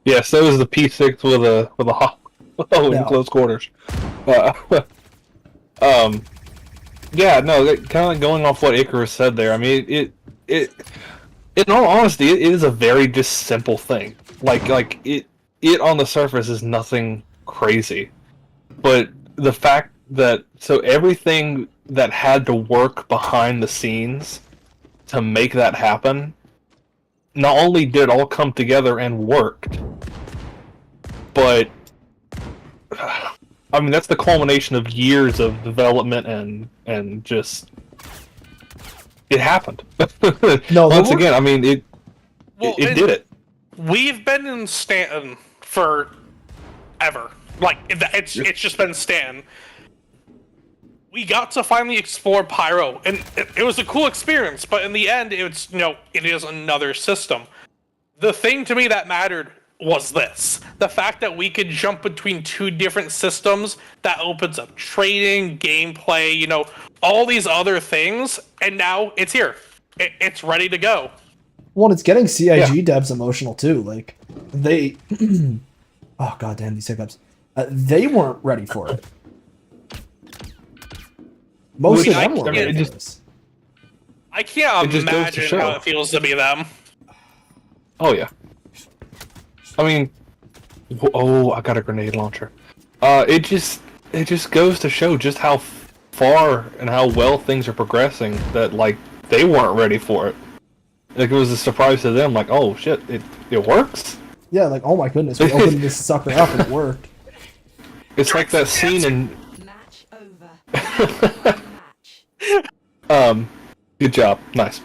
Yeah, so is the P6 with a hot in close quarters. Uh, yeah, no, kind of like going off what Icarus said there. I mean, it in all honesty, it is a very just simple thing. Like it on the surface is nothing crazy, but the fact that so everything that had to work behind the scenes to make that happen, not only did it all come together and worked, but I mean that's the culmination of years of development and just it happened. No, Once again, I mean it did it. We've been in Stanton for ever. Like it's just been Stanton. We got to finally explore Pyro, and it was a cool experience. But in the end, it's it is another system. The thing to me that mattered was this: the fact that we could jump between two different systems that opens up trading, gameplay, all these other things, and now it's here. It's ready to go. Well, it's getting CIG devs emotional too. Like they, oh goddamn these hiccups. They weren't ready for it. Most of them weren't ready for this. I can't imagine how it feels to be them. Oh yeah. I mean, oh, I got a grenade launcher. It just goes to show just how far and how well things are progressing. That like they weren't ready for it. Like it was a surprise to them. Like, oh shit, it works. Yeah, like oh my goodness, we opened this sucker up and it worked. It's like that scene in. Match over. Good job, nice.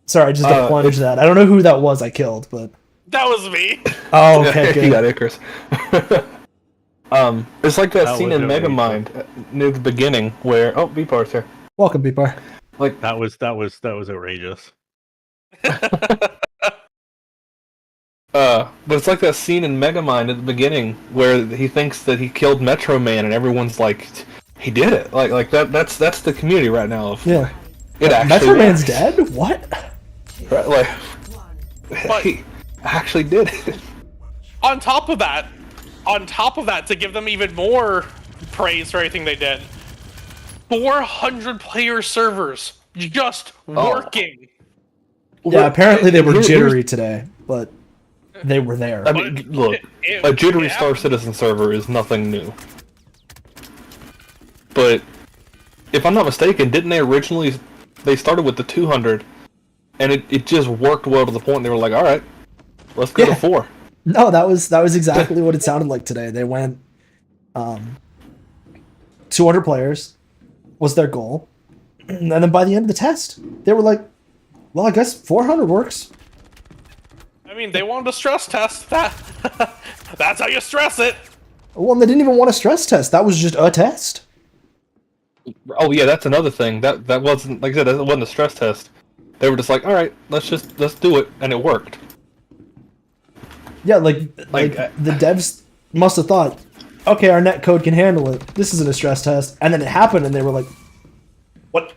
Sorry, just to plunge that. I don't know who that was I killed, but that was me. Oh, okay, good. You got Icarus. It's like that scene in Megamind near the beginning where B-Par's here. Welcome, B-Par. Like that was outrageous. But it's like that scene in Megamind at the beginning where he thinks that he killed Metro Man, and everyone's like, "He did it!" Like that's the community right now. Yeah, it actually Metro Man's dead. What? Right, like he actually did it. On top of that, to give them even more praise for everything they did, 400 player servers just working. Yeah, apparently they were jittery today, but they were there. I mean, look, a jittery Star Citizen server is nothing new. But if I'm not mistaken, didn't they started with the 200, and it just worked well to the point they were like, all right, let's go to 4. No, that was exactly what it sounded like today. They went 200 players was their goal, and then by the end of the test, they were like, well, I guess 400 works. I mean, they wanted a stress test. That's how you stress it. Well, and they didn't even want a stress test. That was just a test. Oh yeah, that's another thing. That wasn't, like I said, that wasn't a stress test. They were just like, all right, let's do it, and it worked. Yeah, like the devs must have thought, okay, our net code can handle it. This isn't a stress test, and then it happened, and they were like, what?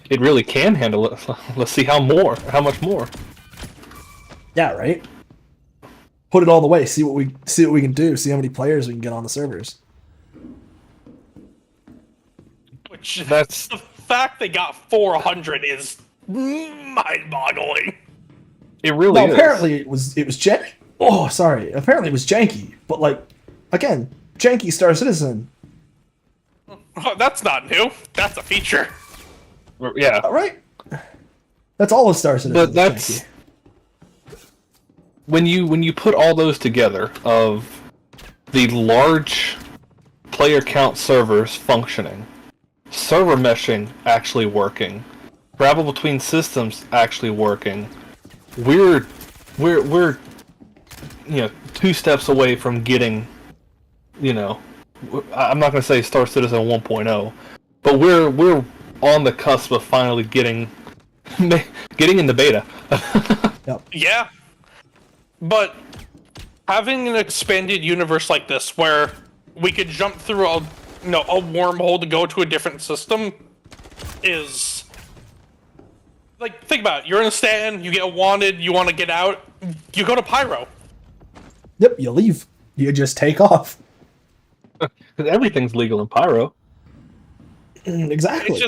It really can handle it. Let's see how much more. Yeah, right. Put it all the way. See what we can do. See how many players we can get on the servers. Which that's the fact they got 400 is mind-boggling. It really is. Apparently it was janky. Oh, sorry. Apparently it was janky, but like, again, janky Star Citizen. Oh, that's not new. That's a feature. Yeah. Right. That's all of Star Citizen. But that's janky. When you put all those together of the large player count servers functioning, server meshing actually working, travel between systems actually working, we're 2 steps away from getting, I'm not going to say Star Citizen 1.0, but we're on the cusp of finally getting in the beta. Yep. Yeah. But having an expanded universe like this where we could jump through a wormhole to go to a different system is Like, think about it. You're in a stand, you get wanted, you want to get out, you go to Pyro. Yep, you leave. You just take off. Because everything's legal in Pyro. Exactly.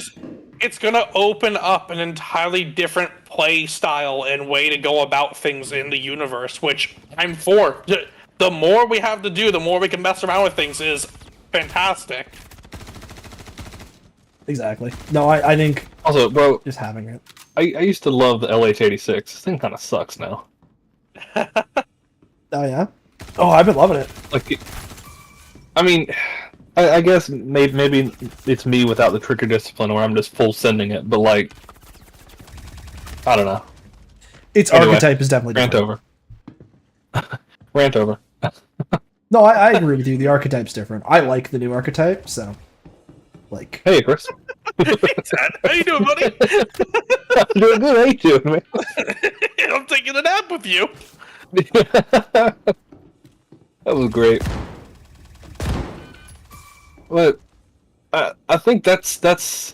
It's gonna open up an entirely different play style and way to go about things in the universe, which I'm for. The more we have to do, the more we can mess around with things is fantastic. Exactly. No, I think Also, bro, just having it. I used to love the LH86. This thing kind of sucks now. Oh yeah. Oh, I've been loving it. Like, I mean, I guess maybe it's me without the trigger discipline, where I'm just full sending it. But like, I don't know. Its Anyway, archetype is definitely Rant different. over. Rant over. No, I agree with you. The archetype's different. I like the new archetype, so like. Hey, Chris. Hey, Ted, how you doing, buddy? I'm doing good. How you doing, man? I'm taking a nap with you. That was great. But I think that's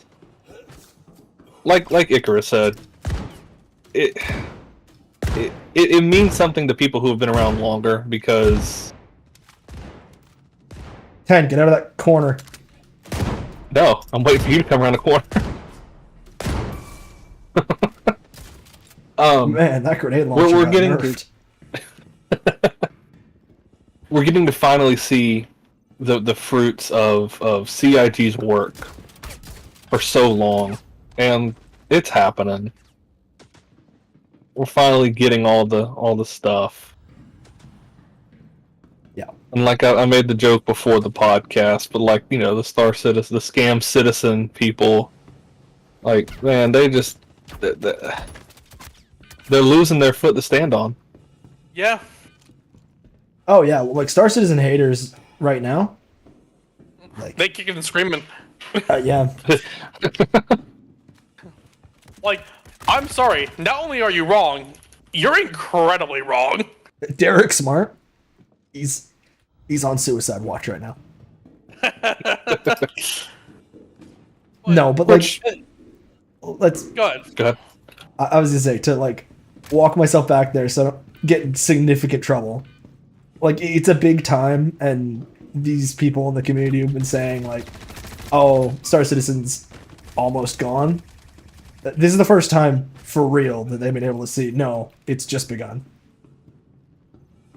like Icarus said. It means something to people who have been around longer because 10, get out of that corner. no, I'm waiting for you to come around the corner. Man, that grenade launcher we're got getting nerfed. We're getting to finally see the fruits of CIG's work for so long, and it's happening. We're finally getting all the stuff. Yeah. And like I made the joke before the podcast, but like, you know, the Star Citizen, the Scam Citizen people, like, man, they're losing their foot to stand on. Yeah. Oh yeah, like Star Citizen haters right now. Like, They kicking and screaming. yeah. Like, I'm sorry. Not only are you wrong, you're incredibly wrong. Derek Smart, he's on suicide watch right now. No, but like, let's. Go ahead. Go ahead. I was gonna say to like walk myself back there so I don't get in significant trouble. Like it's a big time, and these people in the community have been saying like, "Oh, Star Citizen's almost gone." This is the first time for real that they've been able to see. No, it's just begun.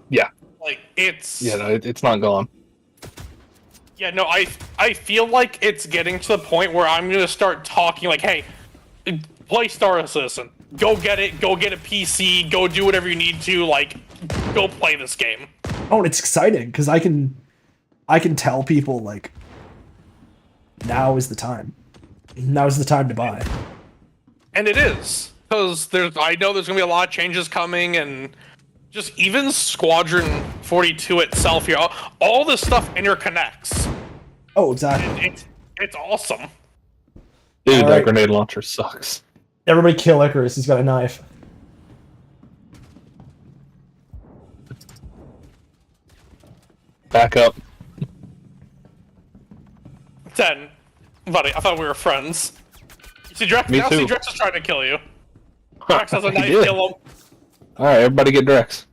Yeah. Like, it's... Yeah, no, it's not gone. Yeah, no, I feel like it's getting to the point where I'm gonna start talking like, hey, play Star Citizen. Go get it, go get a PC, go do whatever you need to, like, go play this game. Oh, and it's exciting because I can tell people like, now is the time. Now is the time to buy. And it is. Because I know there's gonna be a lot of changes coming, and just even Squadron 42 itself here, all this stuff interconnects. Oh, exactly. It's awesome. Dude, All that right. grenade launcher sucks. Everybody kill Icarus. He's got a knife. Back up. 10. Buddy, I thought we were friends. You see Drex? Me Now too. see Drex is trying to kill you. Drex has a He knife, did. kill him. Alright, everybody get Drex.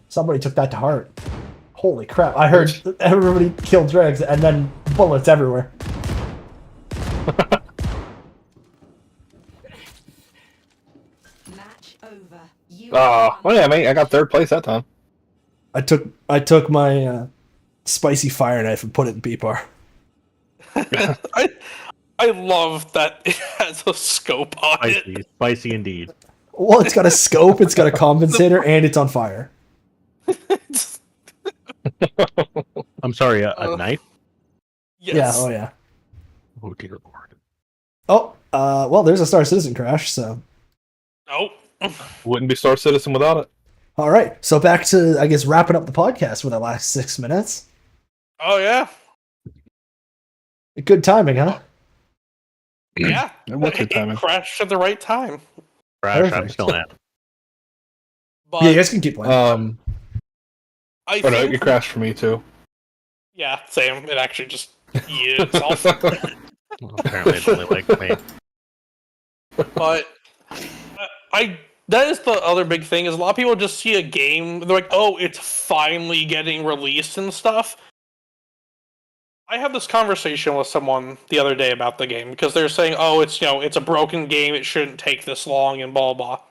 Somebody took that to heart. Holy crap. I heard everybody kill Dregs and then bullets everywhere. Match over. You Well yeah, mate, I got third place that time. I took my spicy fire knife and put it in P-Par. I love that it has a scope on it. Spicy, spicy indeed. Well, it's got a scope, it's got a compensator, and it's on fire. I'm sorry, a knife? Yes. Yeah, oh yeah. Oh dear lord. Oh, well, there's a Star Citizen crash, so. Oh. Wouldn't be Star Citizen without it. All right, so back to, I guess, wrapping up the podcast for the last 6 minutes. Oh, yeah. Good timing, huh? Yeah. And what's your It timing? crashed at the right time. Crash, I'm Perfect. still in. But Yeah, you guys can keep playing. I Oh no, think... you crashed for me too. Yeah, same. It actually just yeeted itself. Well, apparently it's only like me. But I that is the other big thing is a lot of people just see a game, they're like, oh, it's finally getting released and stuff. I had this conversation with someone the other day about the game because they're saying, oh, it's it's a broken game, it shouldn't take this long and blah blah.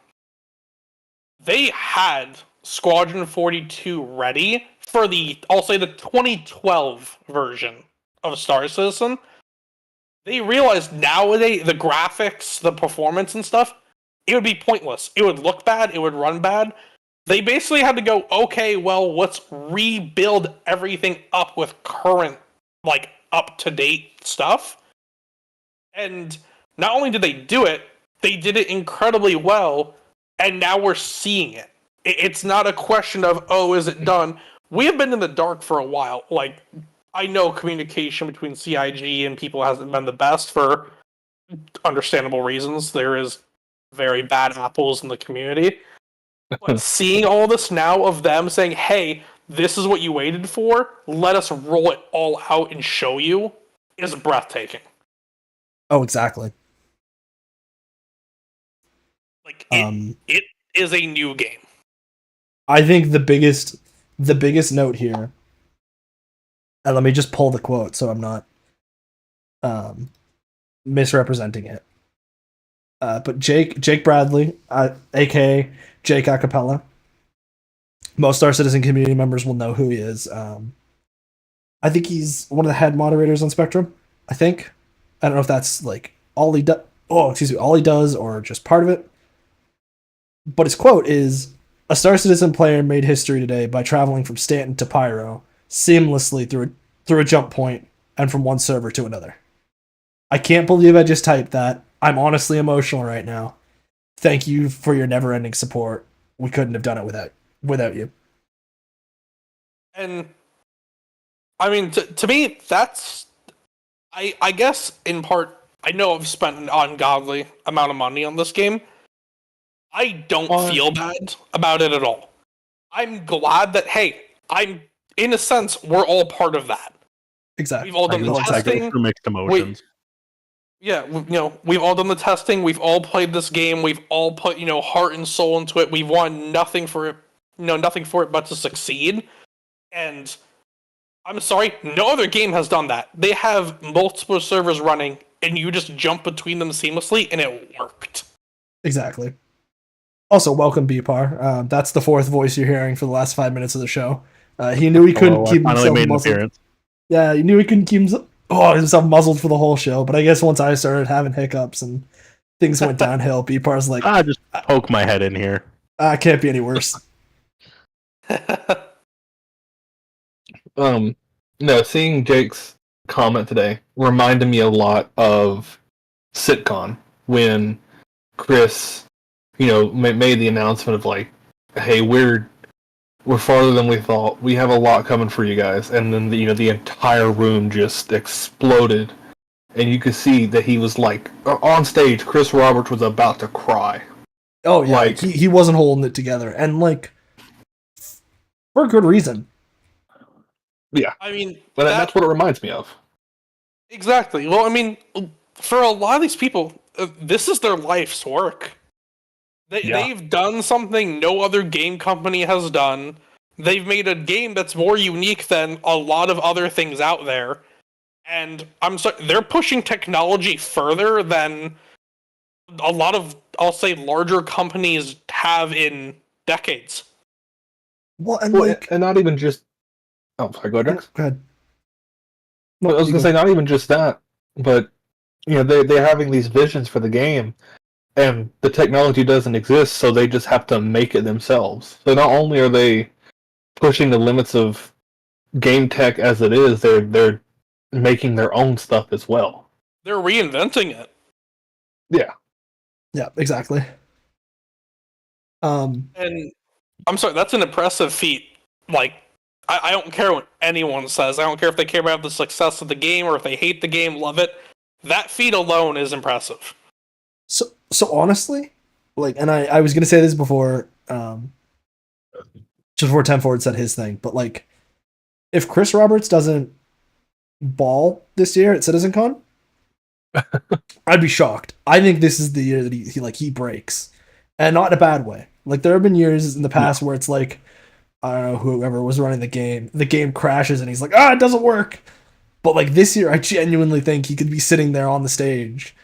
They had Squadron 42 ready for I'll say the 2012 version of Star Citizen. They realized nowadays the graphics, the performance and stuff, it would be pointless. It would look bad, it would run bad. They basically had to go, okay, well, let's rebuild everything up with current, like, up-to-date stuff. And not only did they do it, they did it incredibly well, and now we're seeing it. It's not a question of, oh, is it done? We have been in the dark for a while. Like, I know communication between CIG and people hasn't been the best for understandable reasons. There is very bad apples in the community. But seeing all this now of them saying, hey, this is what you waited for, let us roll it all out and show you, is breathtaking. Oh, exactly. Like, it is a new game. I think the biggest note here, and let me just pull the quote so I'm not misrepresenting it. But Jake Bradley, aka Jake Acapella, most Star Citizen community members will know who he is. I think he's one of the head moderators on Spectrum. I think. I don't know if that's like all he does. Oh, excuse me, all he does or just part of it. But his quote is, "A Star Citizen player made history today by traveling from Stanton to Pyro seamlessly through a jump point and from one server to another. I can't believe I just typed that. I'm honestly emotional right now. Thank you for your never-ending support. We couldn't have done it without you." And, I mean, to me, that's... I guess, in part, I know I've spent an ungodly amount of money on this game. I don't feel bad about it at all. I'm glad that, hey, in a sense, we're all part of that. Exactly. We've all done the I go testing. through mixed emotions. We've all done the testing. We've all played this game. We've all put, heart and soul into it. We've won nothing for it, nothing for it but to succeed. And I'm sorry, no other game has done that. They have multiple servers running, and you just jump between them seamlessly, and it worked. Exactly. Also, welcome, Bpar. That's the fourth voice you're hearing for the last 5 minutes of the show. He knew he couldn't keep finally himself made an muzzled. appearance. Yeah, he knew he couldn't keep himself muzzled for the whole show. But I guess once I started having hiccups and things went downhill, Bpar's like, Just poke my head in here. "I can't be any worse." No, seeing Jake's comment today reminded me a lot of SitCon when Chris, made the announcement of like, "Hey, we're farther than we thought. We have a lot coming for you guys." And then the entire room just exploded, and you could see that he was like on stage. Chris Roberts was about to cry. Oh yeah, Like- he wasn't holding it together, and like for a good reason. Yeah, I mean, but that's what it reminds me of. exactly. Well, I mean, for a lot of these people, this is their life's work. They've done something no other game company has done. They've made a game that's more unique than a lot of other things out there. And I'm sorry, they're pushing technology further than a lot of, I'll say, larger companies have in decades. Well, and Well, like, and not even just. Oh, sorry. Go ahead, Rex. go ahead. I was gonna say not even just that, but they're having these visions for the game, and the technology doesn't exist, so they just have to make it themselves. So not only are they pushing the limits of game tech as it is, they're making their own stuff as well. They're reinventing it. Yeah, exactly. And I'm sorry, that's an impressive feat. Like, I don't care what anyone says. I don't care if they care about the success of the game or if they hate the game, love it. That feat alone is impressive. So honestly, like, and I was gonna say this before, just before 10 Forward said his thing, but like, if Chris Roberts doesn't ball this year at CitizenCon, I'd be shocked. I think this is the year that he breaks, and not in a bad way. Like there have been years in the past where it's like, I don't know, whoever was running the game crashes and he's like, it doesn't work. But like this year, I genuinely think he could be sitting there on the stage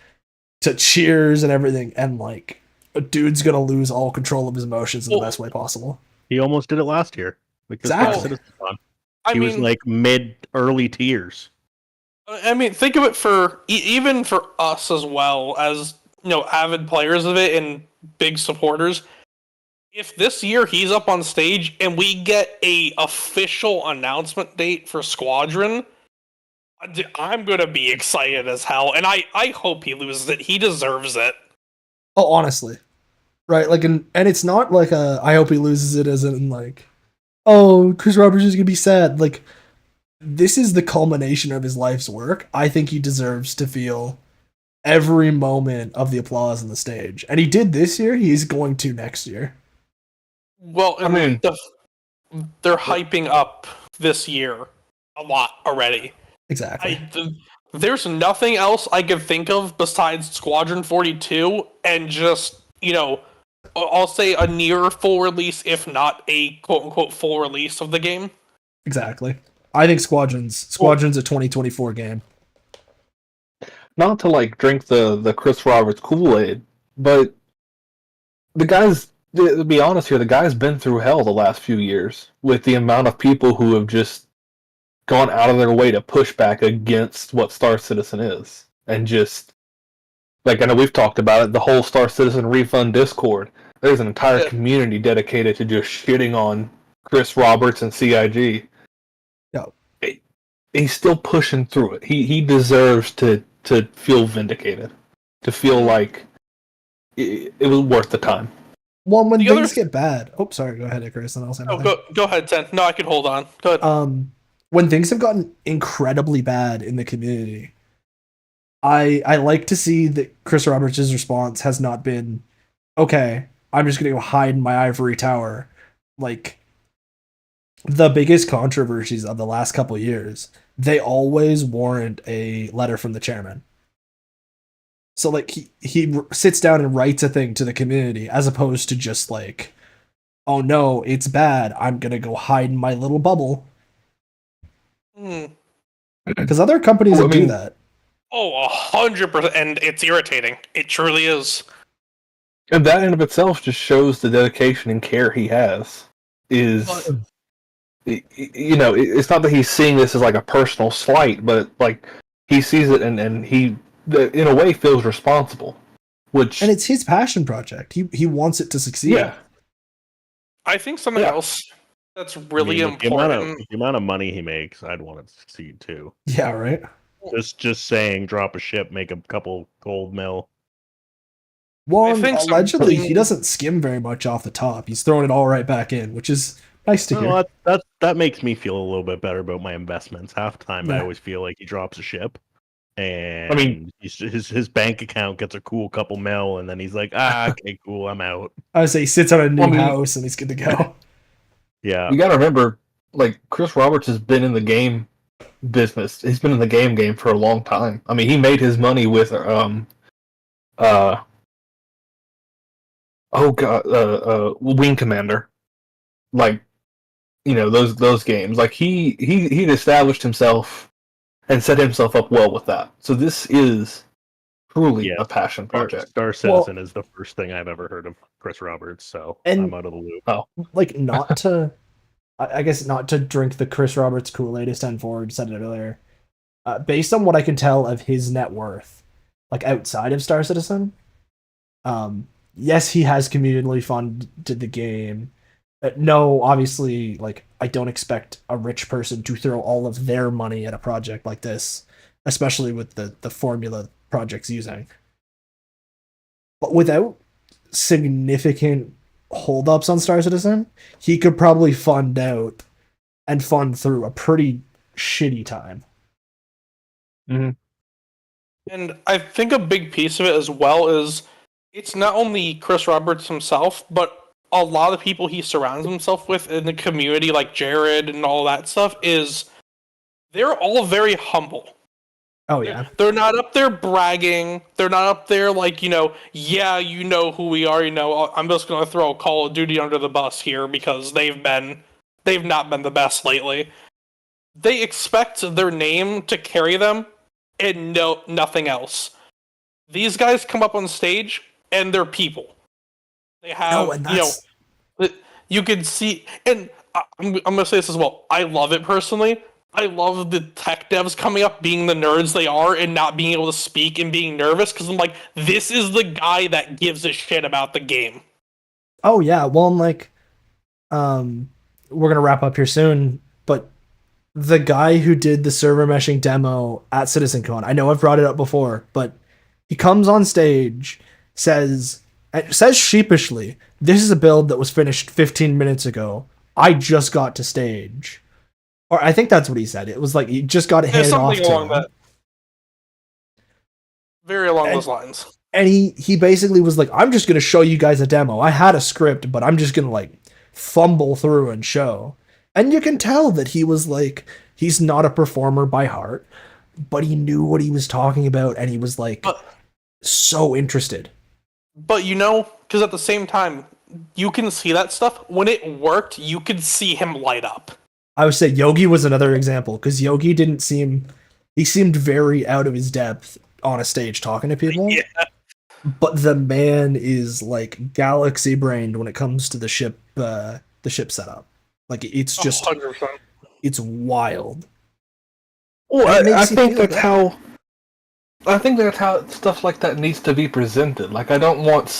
to cheers and everything, and like a dude's gonna lose all control of his emotions in the best way possible. He almost did it last year. Like Exactly. He was like early tears. I mean, think of it for even for us as well as avid players of it and big supporters. If this year he's up on stage and we get a official announcement date for Squadron, I'm gonna be excited as hell, and I hope he loses it. He deserves it. Oh, honestly, right? Like, and it's not like I hope he loses it as in like, oh, Chris Roberts is gonna be sad. Like, this is the culmination of his life's work. I think he deserves to feel every moment of the applause on the stage, and he did this year. He's going to next year. Well, I mean, they're hyping up this year a lot already. Exactly. There's nothing else I could think of besides Squadron 42 and just, I'll say a near full release, if not a quote-unquote full release of the game. Exactly. I think Squadron's a 2024 game. Not to like drink the Chris Roberts Kool-Aid, but the guy's, to be honest here, the guy's been through hell the last few years with the amount of people who have just gone out of their way to push back against what Star Citizen is. And just, like, I know we've talked about it, the whole Star Citizen refund Discord. There's an entire community dedicated to just shitting on Chris Roberts and CIG. Yeah. He's still pushing through it. He deserves to feel vindicated. To feel like it was worth the time. Well, when things get bad... Oh, sorry, go ahead, Icarus, and I'll say nothing. Go ahead, Ten. No, I can hold on. Go ahead. When things have gotten incredibly bad in the community, I like to see that Chris Roberts' response has not been, okay, I'm just going to go hide in my ivory tower. Like, the biggest controversies of the last couple of years, they always warrant a letter from the chairman. So, like, he sits down and writes a thing to the community, as opposed to just like, oh no, it's bad, I'm going to go hide in my little bubble. Because other companies do that. Oh, 100%, and it's irritating. It truly is. And that in of itself just shows the dedication and care he has. It's not that he's seeing this as like a personal slight, but like he sees it and he, in a way, feels responsible. And it's his passion project. He wants it to succeed. Yeah. I think something else that's really important. The amount of money he makes, I'd want it to succeed too. Yeah, right. Just saying, drop a ship, make a couple gold mil. Well, allegedly, he doesn't skim very much off the top. He's throwing it all right back in, which is nice to hear. That makes me feel a little bit better about my investments. Half the time, I always feel like he drops a ship, and his bank account gets a cool couple mil, and then he's like, okay, cool, I'm out. I would say he sits on a new house and he's good to go. Yeah, you gotta remember, like, Chris Roberts has been in the game business. He's been in the game for a long time. I mean, he made his money with Wing Commander, like, those games. Like he'd established himself and set himself up well with that. So this is truly a passion project. Star Citizen is the first thing I've ever heard of Chris Roberts, so I'm out of the loop. Oh, like not to, I guess not to drink the Chris Roberts Kool-Aid as 10 Forward said it earlier. Based on what I can tell of his net worth, like outside of Star Citizen, yes, he has community funded the game. No, obviously, like, I don't expect a rich person to throw all of their money at a project like this, especially with the formula project's using. But without significant holdups on Star Citizen, he could probably fund out and fund through a pretty shitty time. Mm-hmm. And I think a big piece of it as well is it's not only Chris Roberts himself, but a lot of people he surrounds himself with in the community, like Jared and all that stuff, they're all very humble. Oh yeah. They're not up there bragging. They're not up there like, yeah, you know who we are. I'm just gonna throw Call of Duty under the bus here because they've not been the best lately. They expect their name to carry them, and nothing else. These guys come up on stage and they're people. They have, No, and that's you can see, and I'm gonna say this as well. I love it personally. I love the tech devs coming up, being the nerds they are, and not being able to speak and being nervous because I'm like, this is the guy that gives a shit about the game. oh yeah. Well, I'm like, we're gonna wrap up here soon, but the guy who did the server meshing demo at CitizenCon, I know I've brought it up before, but he comes on stage, says sheepishly, "This is a build that was finished 15 minutes ago. I just got to stage." Or I think that's what he said. It was like he just got it handed off to him. That. Very along those lines. And he basically was like, "I'm just gonna show you guys a demo. I had a script, but I'm just gonna like fumble through and show." And you can tell that he was like, he's not a performer by heart, but he knew what he was talking about, and he was like so interested. But because at the same time, you can see that stuff. When it worked, you could see him light up. I would say Yogi was another example, because Yogi he seemed very out of his depth on a stage talking to people. Yeah. But the man is like galaxy brained when it comes to the ship setup. Like it's just 100%. It's wild. Well, I think that's how stuff like that needs to be presented. Like I don't want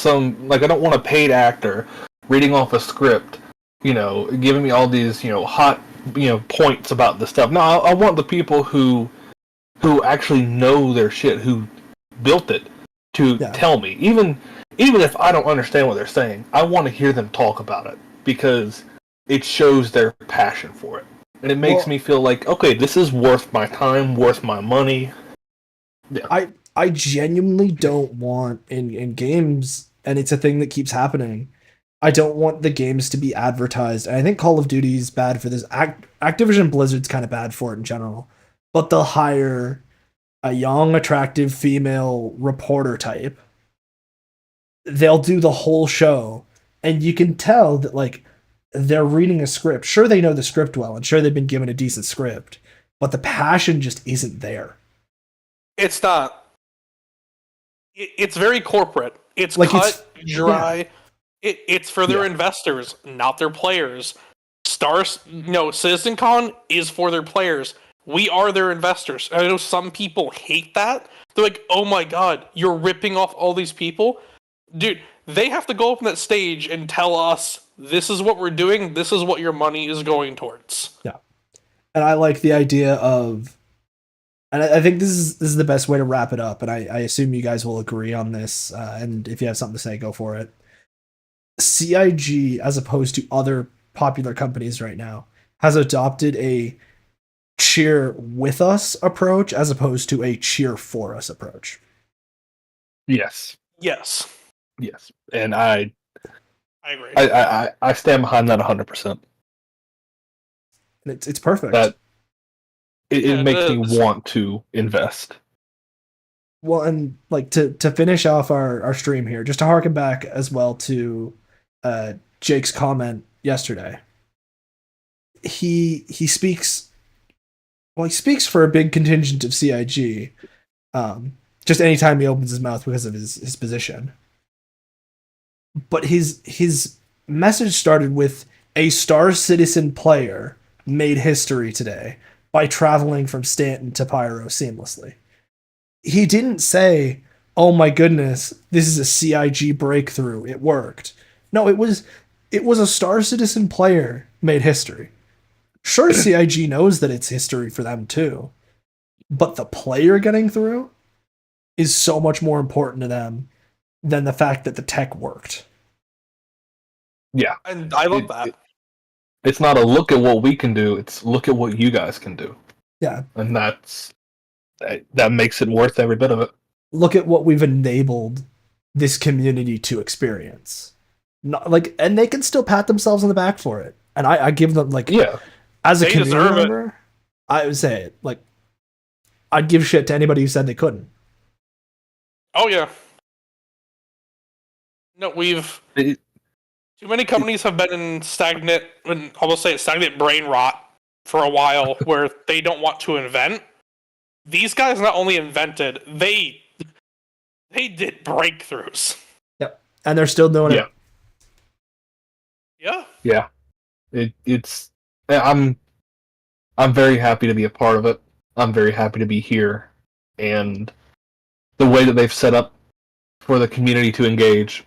a paid actor reading off a script, giving me all these, hot, points about the stuff. No, I want the people who actually know their shit, who built it, to tell me. Even if I don't understand what they're saying, I want to hear them talk about it because it shows their passion for it. And it makes me feel like, okay, this is worth my time, worth my money. Yeah. I genuinely don't want in games, and it's a thing that keeps happening, I don't want the games to be advertised. And I think Call of Duty is bad for this. Activision Blizzard's kind of bad for it in general. But they'll hire a young, attractive female reporter type. They'll do the whole show, and you can tell that like they're reading a script. Sure, they know the script well, and sure they've been given a decent script, but the passion just isn't there. It's not. It's very corporate. It's like cut, dry. Yeah. It's for their investors, not their players. CitizenCon is for their players. We are their investors. I know some people hate that. They're like, oh my god, you're ripping off all these people? Dude, they have to go up on that stage and tell us, this is what we're doing, this is what your money is going towards. Yeah. And I like the idea of, and I think this is the best way to wrap it up, and I assume you guys will agree on this, and if you have something to say, go for it. CIG, as opposed to other popular companies right now, has adopted a cheer with us approach as opposed to a cheer for us approach. Yes. And I agree. I stand behind that 100%. And it's perfect. It makes me want to invest. Well, and like to finish off our stream here, just to harken back as well to Jake's comment yesterday. He speaks for a big contingent of CIG. Just anytime he opens his mouth because of his position. But his message started with a Star Citizen player made history today by traveling from Stanton to Pyro seamlessly. He didn't say, oh my goodness, this is a CIG breakthrough, it worked. No, it was a Star Citizen player made history. Sure, CIG knows that it's history for them too, but the player getting through is so much more important to them than the fact that the tech worked. Yeah. And I love that. It's not a look at what we can do, it's look at what you guys can do. Yeah. And that makes it worth every bit of it. Look at what we've enabled this community to experience. And they can still pat themselves on the back for it. And I give them as a community member, I would say it. Like, I'd give shit to anybody who said they couldn't. Oh yeah. No, too many companies have been in stagnant, and almost say stagnant brain rot for a while, where they don't want to invent. These guys not only invented, they did breakthroughs. Yep, and they're still doing it. Yeah. Yeah. I'm very happy to be a part of it. I'm very happy to be here, and the way that they've set up for the community to engage,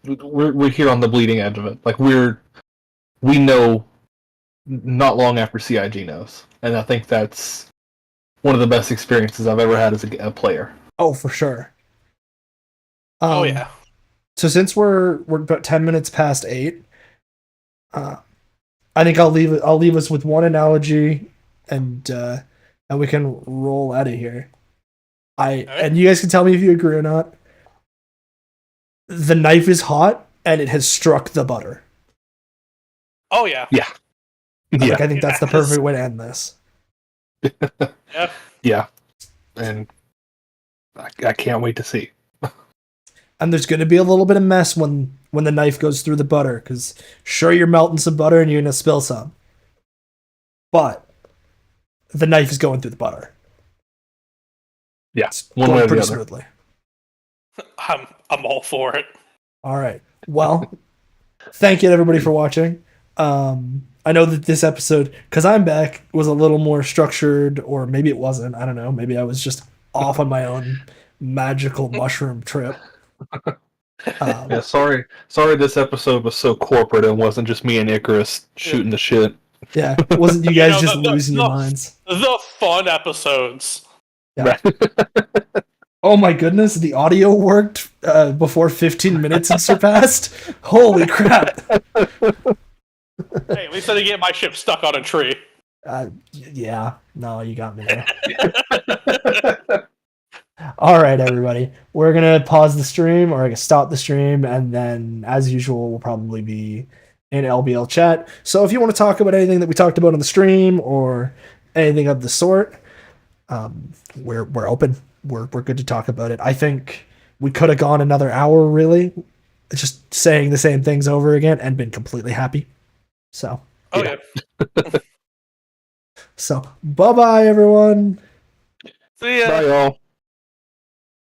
we're here on the bleeding edge of it. Like we know not long after CIG knows, and I think that's one of the best experiences I've ever had as a player. Oh, for sure. Oh yeah. So since we're about 10 minutes past 8, I think I'll leave us with one analogy, and we can roll out of here. And you guys can tell me if you agree or not. The knife is hot and it has struck the butter. Oh yeah. Yeah. I think that's the perfect way to end this. Yeah. Yeah. And I can't wait to see. And there's going to be a little bit of mess when the knife goes through the butter, because sure, you're melting some butter and you're going to spill some. But the knife is going through the butter. Yeah. It's going pretty smoothly. I'm all for it. All right. Well, thank you to everybody for watching. I know that this episode, because I'm back, was a little more structured, or maybe it wasn't. I don't know. Maybe I was just off on my own magical mushroom trip. Yeah, sorry this episode was so corporate and wasn't just me and Icarus shooting the shit. Yeah, it wasn't you guys just losing your minds. The fun episodes. Yeah. Oh my goodness, the audio worked before 15 minutes had surpassed. Holy crap. Hey, at least I didn't get my ship stuck on a tree. Yeah, no, you got me there. All right, everybody. We're going to pause the stream, or I guess stop the stream, and then, as usual, we'll probably be in LBL chat. So if you want to talk about anything that we talked about on the stream or anything of the sort, we're open. We're good to talk about it. I think we could have gone another hour, really, just saying the same things over again and been completely happy. So, yeah. So, bye-bye, everyone. See ya. Bye, y'all.